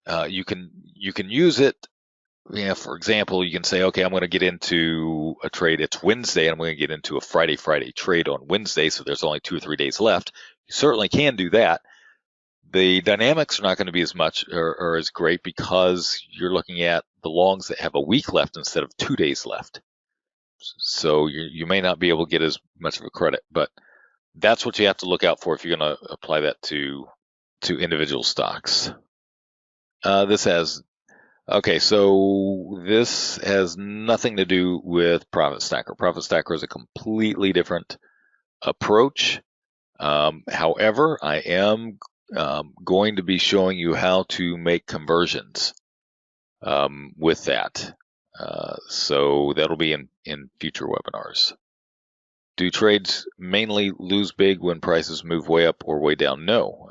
use it. For example, you can say, okay, I'm going to get into a trade. It's Wednesday, and I'm going to get into a Friday trade on Wednesday. So there's only 2 or 3 days left. You certainly can do that. The dynamics are not going to be as much or as great because you're looking at the longs that have a week left instead of 2 days left. So you may not be able to get as much of a credit, but that's what you have to look out for if you're going to apply that to individual stocks. This has nothing to do with Profit Stacker. Profit Stacker is a completely different approach. However, I am going to be showing you how to make conversions with that. So that'll be in future webinars. Do trades mainly lose big when prices move way up or way down? No.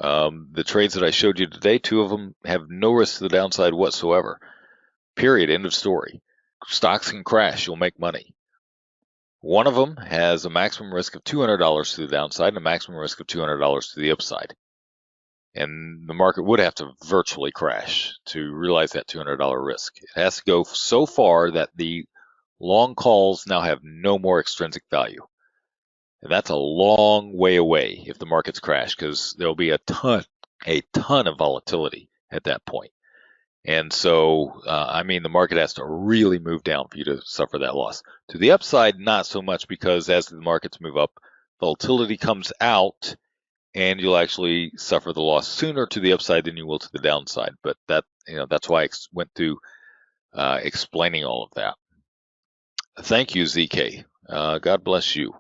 The trades that I showed you today, 2 of them have no risk to the downside whatsoever. Period. End of story. Stocks can crash. You'll make money. One of them has a maximum risk of $200 to the downside and a maximum risk of $200 to the upside. And the market would have to virtually crash to realize that $200 risk. It has to go so far that the long calls now have no more extrinsic value. And that's a long way away if the markets crash, because there'll be a ton of volatility at that point. And so, the market has to really move down for you to suffer that loss. To the upside, not so much, because as the markets move up, volatility comes out and you'll actually suffer the loss sooner to the upside than you will to the downside. But that's why I went through explaining all of that. Thank you, ZK. God bless you.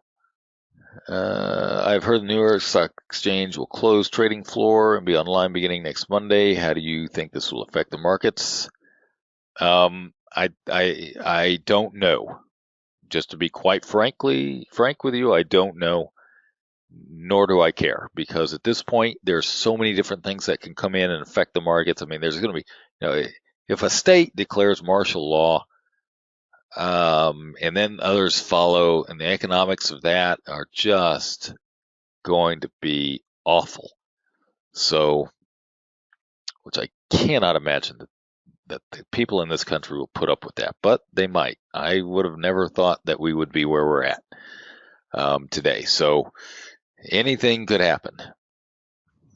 I've heard the New York Stock Exchange will close trading floor and be online beginning next Monday. How do you think this will affect the markets? I don't know. Just to be quite frank with you, I don't know, nor do I care, because at this point, there's so many different things that can come in and affect the markets. There's going to be, if a state declares martial law, and then others follow, and the economics of that are just going to be awful. So, which I cannot imagine that the people in this country will put up with that, but they might. I would have never thought that we would be where we're at today. So anything could happen.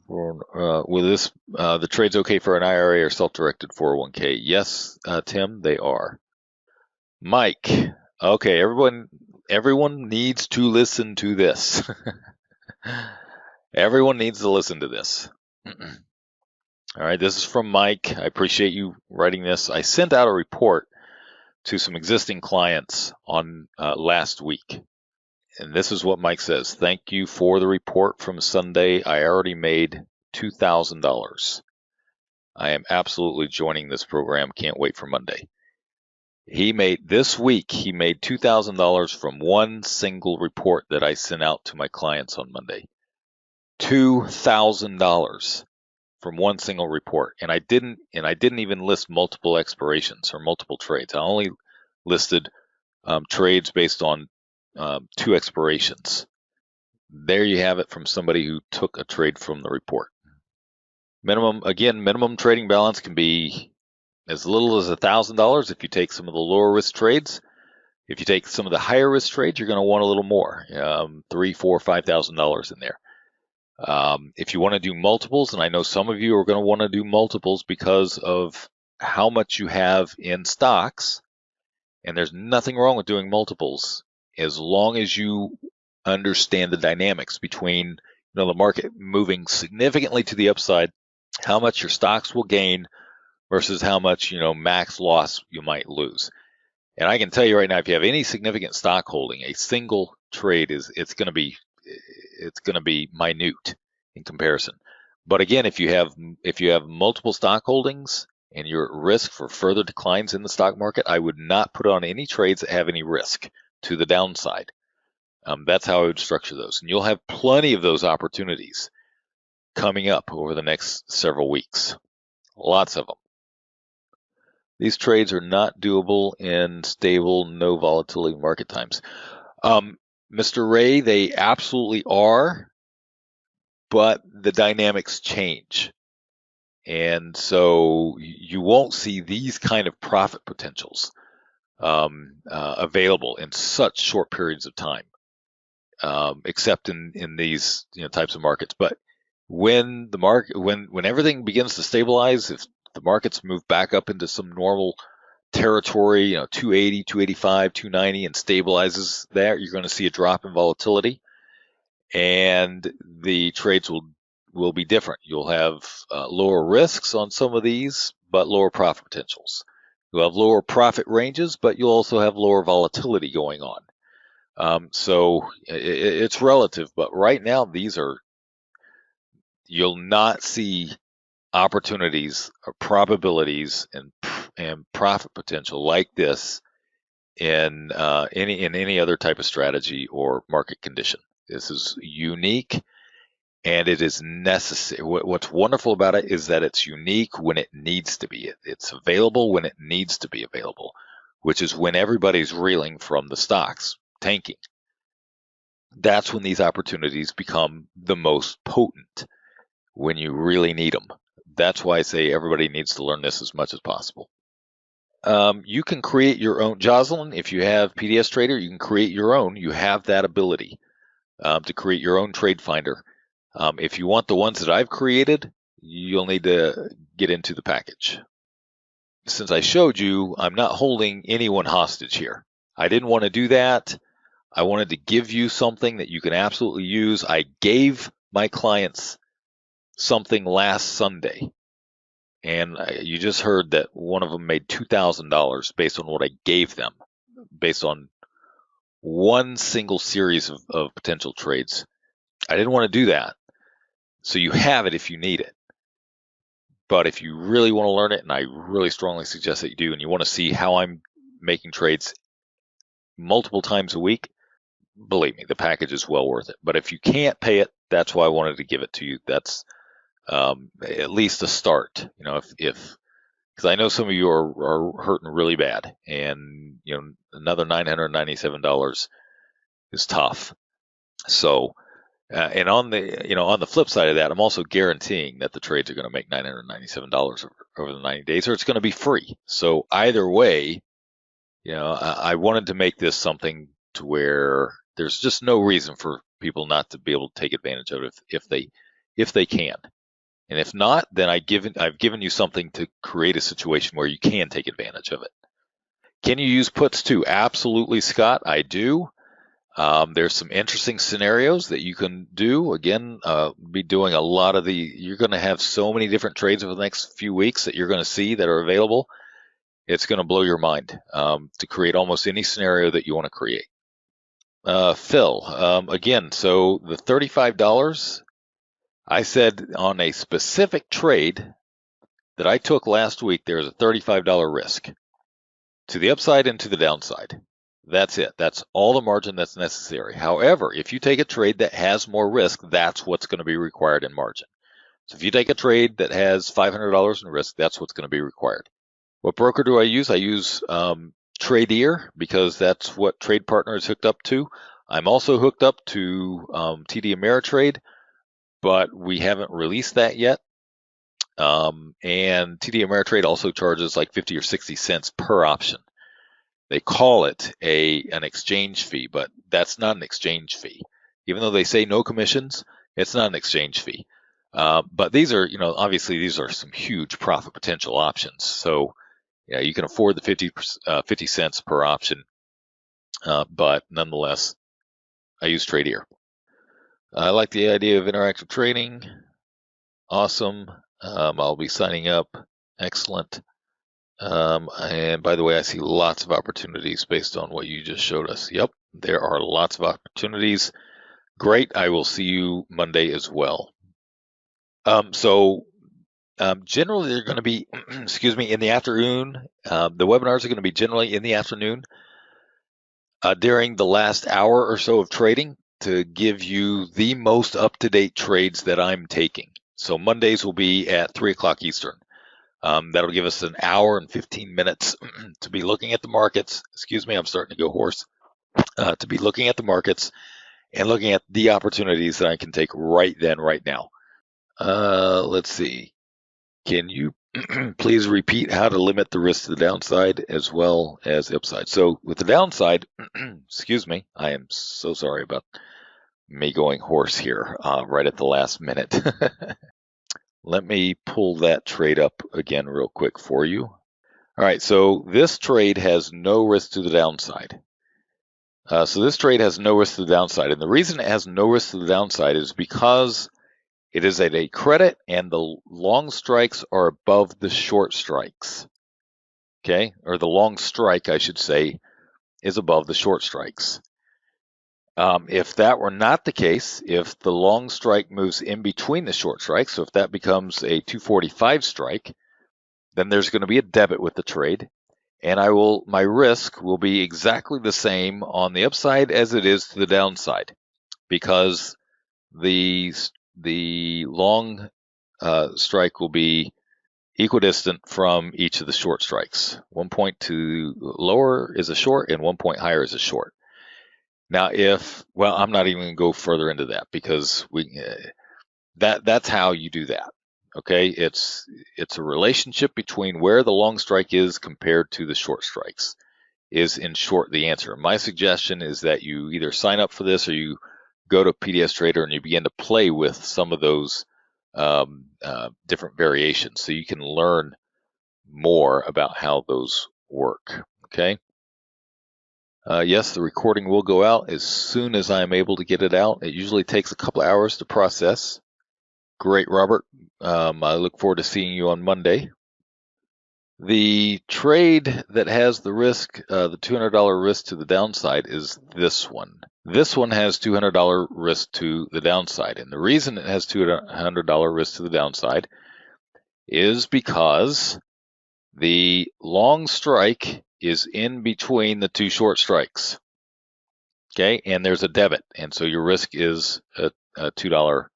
With this, the trade's okay for an IRA or self-directed 401k. Yes, Tim, they are. Mike, okay, everyone needs to listen to this. Everyone needs to listen to this. All right, this is from Mike. I appreciate you writing this. I sent out a report to some existing clients on last week. And this is what Mike says. Thank you for the report from Sunday. I already made $2,000. I am absolutely joining this program. Can't wait for Monday. This week, he made $2,000 from one single report that I sent out to my clients on Monday. $2,000 from one single report. And I didn't even list multiple expirations or multiple trades. I only listed trades based on two expirations. There you have it from somebody who took a trade from the report. Minimum trading balance can be as little as $1,000 if you take some of the lower risk trades. If you take some of the higher risk trades, you're going to want a little more, $3,000, $4,000, $5,000 in there. If you want to do multiples, and I know some of you are going to want to do multiples because of how much you have in stocks, and there's nothing wrong with doing multiples as long as you understand the dynamics between the market moving significantly to the upside, how much your stocks will gain versus how much max loss you might lose. And I can tell you right now, if you have any significant stock holding, a single trade it's going to be minute in comparison. But again, if you have multiple stock holdings and you're at risk for further declines in the stock market, I would not put on any trades that have any risk to the downside. That's how I would structure those. And you'll have plenty of those opportunities coming up over the next several weeks. Lots of them. These trades are not doable in stable, no volatility market times. Mr. Ray, they absolutely are, but the dynamics change. And so you won't see these kind of profit potentials available in such short periods of time, except in these types of markets. But when everything begins to stabilize, if the markets move back up into some normal territory, 280, 285, 290, and stabilizes there, you're going to see a drop in volatility, and the trades will be different. You'll have lower risks on some of these, but lower profit potentials. You'll have lower profit ranges, but you'll also have lower volatility going on. So it's relative, but right now you'll not see opportunities or probabilities and profit potential like this in any other type of strategy or market condition. This is unique, and it is necessary. What's wonderful about it is that it's unique when it needs to be. It's available when it needs to be available, which is when everybody's reeling from the stocks tanking. That's when these opportunities become the most potent, when you really need them. That's why I say everybody needs to learn this as much as possible. You can create your own, Jocelyn. If you have PDS Trader, you can create your own. You have that ability to create your own trade finder. If you want the ones that I've created, you'll need to get into the package. Since I showed you, I'm not holding anyone hostage here. I didn't want to do that. I wanted to give you something that you can absolutely use. I gave my clients something last Sunday, and you just heard that one of them made $2,000 based on what I gave them, based on one single series of potential trades. I didn't want to do that. So you have it if you need it. But if you really want to learn it, and I really strongly suggest that you do, and you want to see how I'm making trades multiple times a week, believe me, the package is well worth it. But if you can't pay it, that's why I wanted to give it to you. That's at least a start. If because I know some of you are hurting really bad, and another $997 is tough. So, and on the flip side of that, I'm also guaranteeing that the trades are going to make $997 over the 90 days, or it's going to be free. So either way, I wanted to make this something to where there's just no reason for people not to be able to take advantage of it if they can. And if not, then I've given you something to create a situation where you can take advantage of it. Can you use puts too? Absolutely, Scott. I do. There's some interesting scenarios that you can do. Again, be doing a lot of you're going to have so many different trades over the next few weeks that you're going to see that are available. It's going to blow your mind to create almost any scenario that you want to create. Phil, again, so the $35, I said on a specific trade that I took last week, there's a $35 risk. to the upside and to the downside. That's it. That's all the margin that's necessary. However, if you take a trade that has more risk, that's what's going to be required in margin. So if you take a trade that has $500 in risk, that's what's going to be required. What broker do I use? I use Tradeer because that's what Trade Partner is hooked up to. I'm also hooked up to TD Ameritrade, but we haven't released that yet. And TD Ameritrade also charges like 50 or 60 cents per option. They call it an exchange fee, but that's not an exchange fee. Even though they say no commissions, it's not an exchange fee. But these are, obviously these are some huge profit potential options. So yeah, you can afford the 50 cents per option. But nonetheless, I use Tradeer. I like the idea of interactive trading. Awesome. I'll be signing up. Excellent. And by the way, I see lots of opportunities based on what you just showed us. Yep, there are lots of opportunities. Great. I will see you Monday as well. Generally they're going to be, excuse me, in the afternoon. The webinars are going to be generally in the afternoon during the last hour or so of trading to give you the most up-to-date trades that I'm taking. So Mondays will be at 3 o'clock Eastern. That'll give us an hour and 15 minutes to be looking at the markets. Excuse me, I'm starting to go hoarse. To be looking at the markets and looking at the opportunities that I can take right then, right now. Let's see. Can you please repeat how to limit the risk to the downside as well as the upside? So with the downside, excuse me, I am so sorry about me going hoarse here right at the last minute. Let me pull that trade up again real quick for you. All right, so this trade has no risk to the downside. So this trade has no risk to the downside. And the reason it has no risk to the downside is because it is at a credit and the long strikes are above the short strikes. Okay, or the long strike, I should say, is above the short strikes. If that were not the case, if the long strike moves in between the short strikes, so if that becomes a 245 strike, then there's going to be a debit with the trade, and my risk will be exactly the same on the upside as it is to the downside, because the long strike will be equidistant from each of the short strikes. 1 point to lower is a short, and 1 point higher is a short. Now, I'm not even going to go further into that because that's how you do that. Okay, it's a relationship between where the long strike is compared to the short strikes is, in short, the answer. My suggestion is that you either sign up for this or you go to PDS Trader and you begin to play with some of those different variations so you can learn more about how those work. Okay. Yes, the recording will go out as soon as I'm able to get it out. It usually takes a couple hours to process. Great, Robert. I look forward to seeing you on Monday. The trade that has the risk, the $200 risk to the downside, is this one. This one has $200 risk to the downside. And the reason it has $200 risk to the downside is because the long strike is in between the two short strikes. Okay, and there's a debit, and so your risk is a $2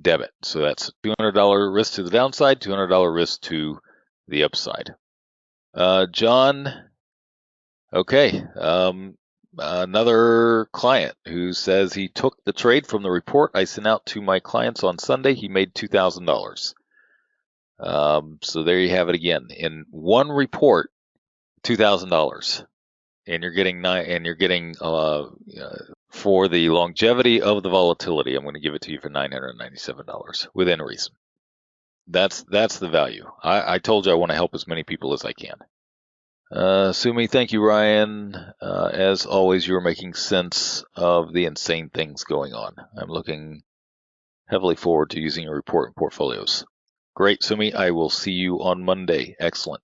debit. So that's $200 risk to the downside, $200 risk to the upside. John, okay, another client who says he took the trade from the report I sent out to my clients on Sunday. He made $2,000. So there you have it again. In one report, $2,000. And you're getting for the longevity of the volatility, I'm going to give it to you for $997 within reason. That's the value. I told you I want to help as many people as I can. Sumi, thank you, Ryan. As always, you're making sense of the insane things going on. I'm looking heavily forward to using your report and portfolios. Great, Sumi. I will see you on Monday. Excellent.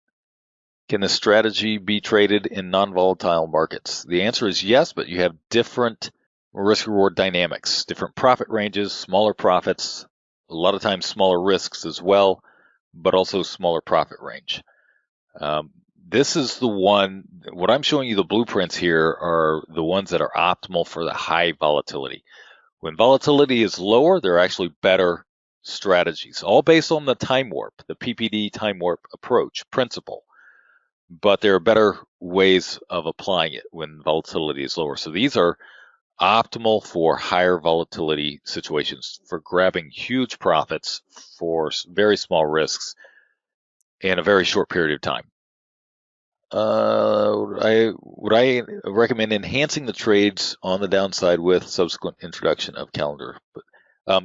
Can this strategy be traded in non-volatile markets? The answer is yes, but you have different risk-reward dynamics, different profit ranges, smaller profits, a lot of times smaller risks as well, but also smaller profit range. This is the one, what I'm showing you, the blueprints here are the ones that are optimal for the high volatility. When volatility is lower, they're actually better strategies, all based on the time warp, the PPD time warp approach principle. But there are better ways of applying it when volatility is lower. So these are optimal for higher volatility situations, for grabbing huge profits for very small risks in a very short period of time. Would I recommend enhancing the trades on the downside with subsequent introduction of calendar?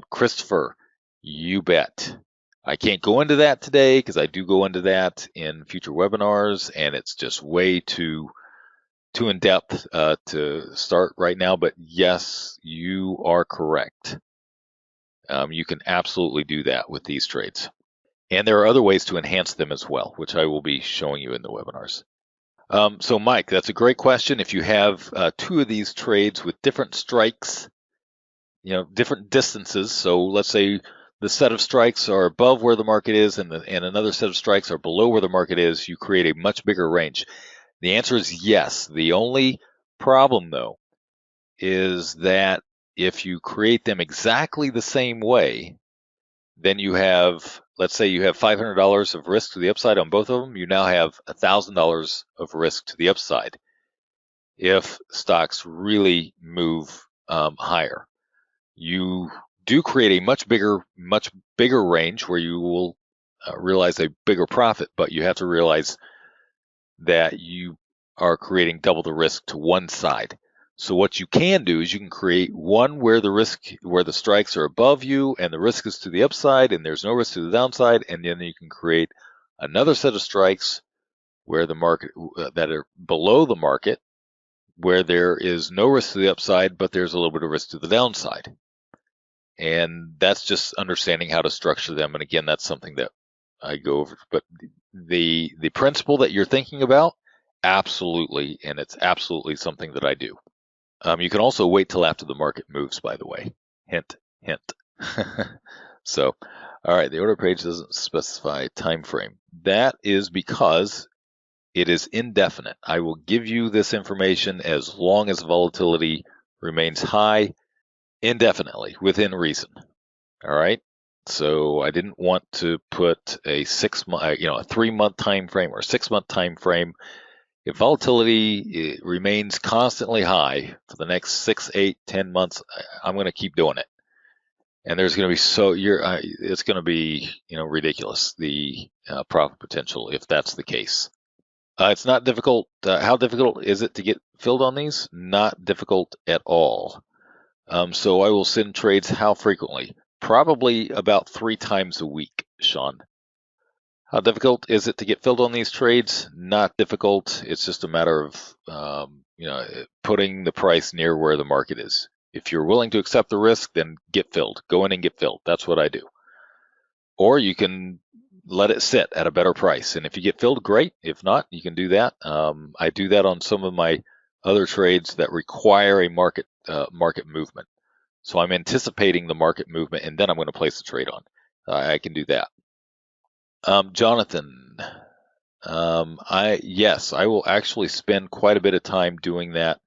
Christopher, you bet. I can't go into that today because I do go into that in future webinars, and it's just way too in depth to start right now. But yes, you are correct. You can absolutely do that with these trades, and there are other ways to enhance them as well, which I will be showing you in the webinars. So Mike, that's a great question. If you have two of these trades with different strikes, different distances. So let's say the set of strikes are above where the market is and another set of strikes are below where the market is, you create a much bigger range. The answer is yes. The only problem, though, is that if you create them exactly the same way, then you have, let's say you have $500 of risk to the upside on both of them, you now have $1,000 of risk to the upside if stocks really move higher. You do create a much bigger range where you will realize a bigger profit, but you have to realize that you are creating double the risk to one side. So what you can do is you can create one where the strikes are above you and the risk is to the upside and there's no risk to the downside, and then you can create another set of strikes where the market that are below the market, where there is no risk to the upside, but there's a little bit of risk to the downside. And that's just understanding how to structure them. And again, that's something that I go over. But the principle that you're thinking about, absolutely, and it's absolutely something that I do. You can also wait till after the market moves, by the way. Hint, hint. So, all right, the order page doesn't specify time frame. That is because it is indefinite. I will give you this information as long as volatility remains high indefinitely within reason. All right. So I didn't want to put a 6-month, a 3-month time frame or a 6-month time frame. If volatility remains constantly high for the next 6, 8, 10 months, I'm going to keep doing it. And there's going to be it's going to be ridiculous, the profit potential if that's the case. It's not difficult. How difficult is it to get filled on these? Not difficult at all. So I will send trades how frequently? Probably about 3 times a week, Sean. How difficult is it to get filled on these trades? Not difficult. It's just a matter of putting the price near where the market is. If you're willing to accept the risk, then get filled. Go in and get filled. That's what I do. Or you can let it sit at a better price. And if you get filled, great. If not, you can do that. I do that on some of my other trades that require a market movement. So I'm anticipating the market movement, and then I'm going to place the trade on. I can do that. Jonathan, yes, I will actually spend quite a bit of time doing that.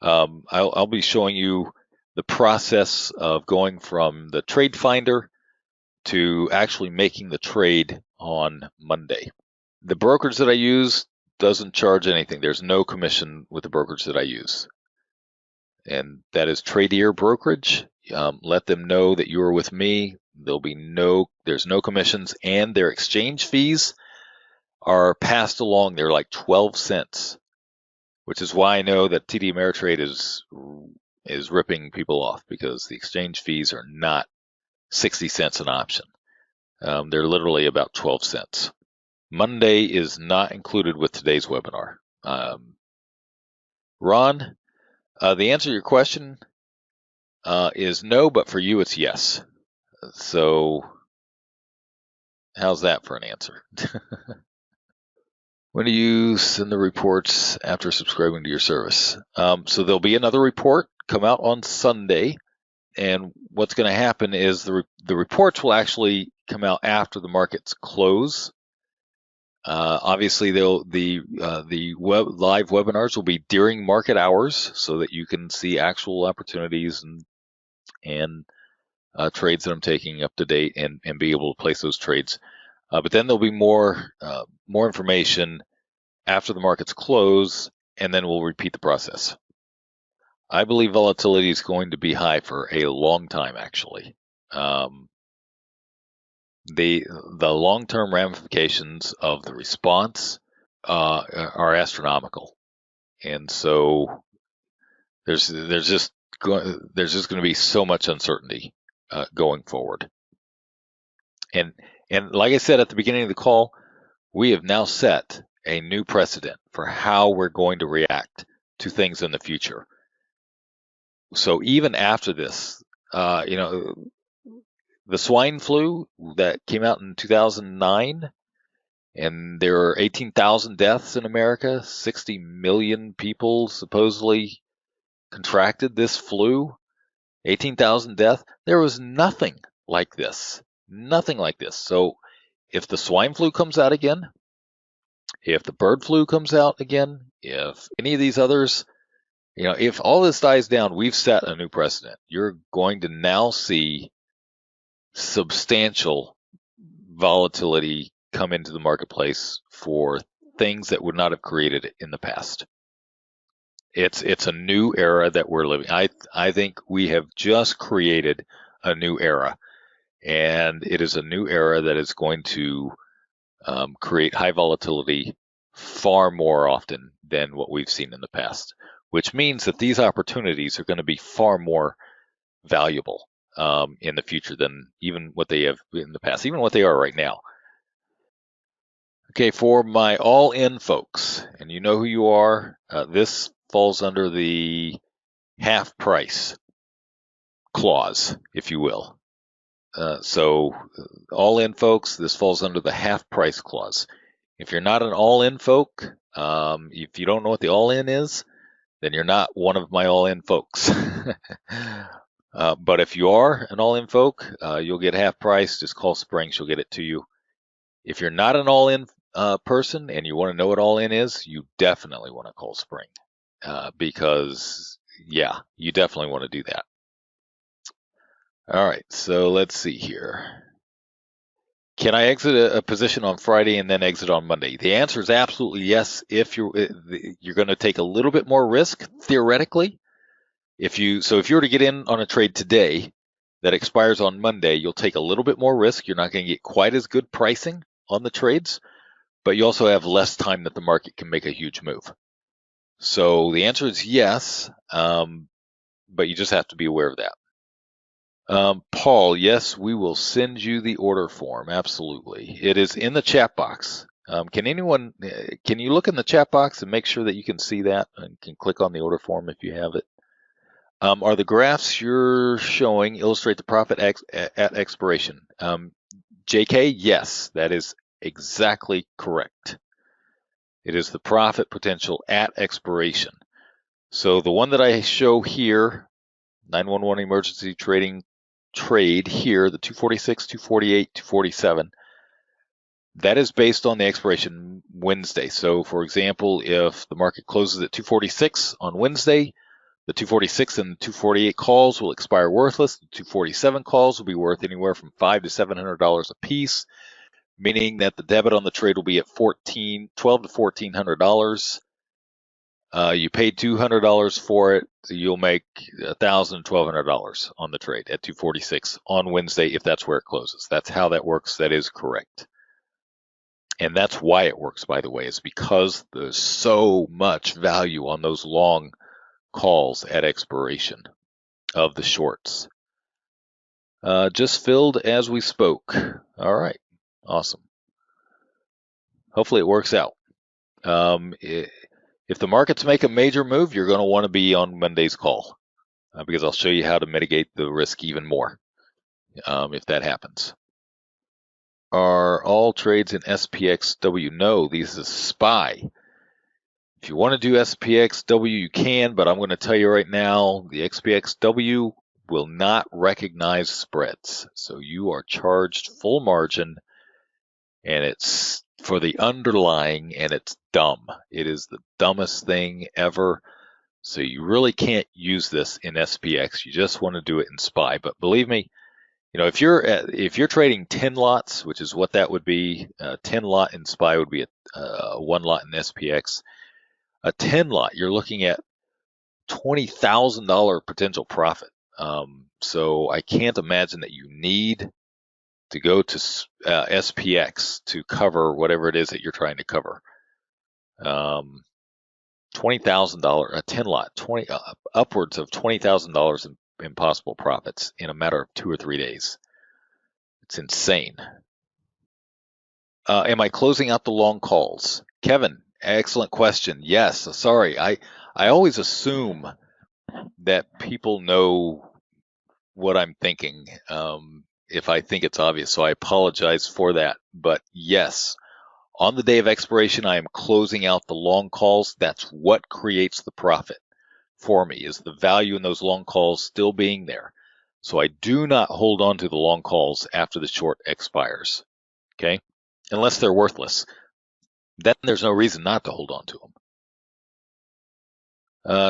I'll be showing you the process of going from the trade finder to actually making the trade on Monday. The brokerage that I use doesn't charge anything. There's no commission with the brokerage that I use. And that is Tradier Brokerage. Let them know that you are with me. There's no commissions, and their exchange fees are passed along. They're like 12 cents, which is why I know that TD Ameritrade is ripping people off, because the exchange fees are not 60 cents an option. They're literally about 12 cents. Monday is not included with today's webinar. Ron, the answer to your question is no, but for you it's yes. So how's that for an answer? When do you send the reports after subscribing to your service? So there'll be another report come out on Sunday, and what's going to happen is the reports will actually come out after the markets close. Obviously, the live webinars will be during market hours so that you can see actual opportunities and trades that I'm taking up to date and be able to place those trades. But then there'll be more information after the markets close, and then we'll repeat the process. I believe volatility is going to be high for a long time, actually. The long-term ramifications of the response are astronomical, and so there's just going to be so much uncertainty going forward. And like I said at the beginning of the call, we have now set a new precedent for how we're going to react to things in the future. So even after this, the swine flu that came out in 2009, and there are 18,000 deaths in America, 60 million people supposedly contracted this flu, 18,000 deaths. There was nothing like this. Nothing like this. So if the swine flu comes out again, if the bird flu comes out again, if any of these others, if all this dies down, we've set a new precedent. You're going to now see substantial volatility come into the marketplace for things that would not have created it in the past. It's a new era that we're living. I think we have just created a new era, and it is a new era that is going to create high volatility far more often than what we've seen in the past, which means that these opportunities are going to be far more valuable in the future than even what they have in the past, even what they are right now. Okay, for my all-in folks, and you know who you are, this falls under the half price clause, if you will. So all-in folks, this falls under the half price clause. If you're not an all-in folk, if you don't know what the all-in is, then you're not one of my all-in folks. But if you are an all-in folk, you'll get half price. Just call Spring, she'll get it to you. If you're not an all-in person and you want to know what all-in is, you definitely want to call Spring because, yeah, you definitely want to do that. All right, so let's see here. Can I exit a position on Friday and then exit on Monday? The answer is absolutely yes. If you're going to take a little bit more risk theoretically, if you were to get in on a trade today that expires on Monday, you'll take a little bit more risk. You're not going to get quite as good pricing on the trades, but you also have less time that the market can make a huge move. So the answer is yes, but you just have to be aware of that. Paul, yes, we will send you the order form. Absolutely. It is in the chat box. Can you look in the chat box and make sure that you can see that and can click on the order form if you have it? Are the graphs you're showing illustrate the profit at expiration? JK, yes, that is exactly correct. It is the profit potential at expiration. So the one that I show here, 911 emergency trading trade here, the 246, 248, 247, that is based on the expiration Wednesday. So for example, if the market closes at 246 on Wednesday, the 246 and 248 calls will expire worthless. The 247 calls will be worth anywhere from $500 to $700 a piece, meaning that the debit on the trade will be at $12 to $1,400. You paid $200 for it, so you'll make $1,000 to $1,200 on the trade at 246 on Wednesday if that's where it closes. That's how that works. That is correct. And that's why it works, by the way, is because there's so much value on those long calls at expiration of the shorts. Just filled as we spoke. All right. Awesome. Hopefully it works out. If the markets make a major move, you're going to want to be on Monday's call because I'll show you how to mitigate the risk even more if that happens. Are all trades in SPXW? No, these is SPY. If you want to do SPXW, you can, but I'm going to tell you right now, the SPXW will not recognize spreads. So you are charged full margin, and it's for the underlying, and it's dumb. It is the dumbest thing ever. So you really can't use this in SPX. You just want to do it in SPY. But believe me, if you're trading 10 lots, which is what that would be, 10 lot in SPY would be a 1 lot in SPX. A 10 lot, you're looking at $20,000 potential profit. So I can't imagine that you need to go to SPX to cover whatever it is that you're trying to cover. $20,000, a 10 lot, upwards of $20,000 in possible profits in a matter of 2 or 3 days. It's insane. Am I closing out the long calls? Kevin, excellent question. Yes, sorry. I always assume that people know what I'm thinking, if I think it's obvious. So I apologize for that. But yes, on the day of expiration, I am closing out the long calls. That's what creates the profit for me, is the value in those long calls still being there. So I do not hold on to the long calls after the short expires. Okay? Unless they're worthless. Then there's no reason not to hold on to them.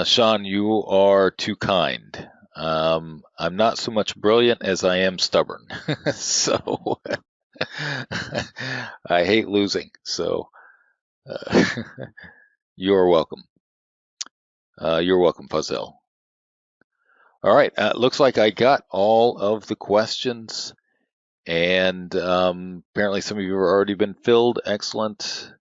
Sean, you are too kind. I'm not so much brilliant as I am stubborn. So I hate losing. So you're welcome. You're welcome, Fuzzell. All right. Looks like I got all of the questions, and apparently some of you have already been filled. Excellent.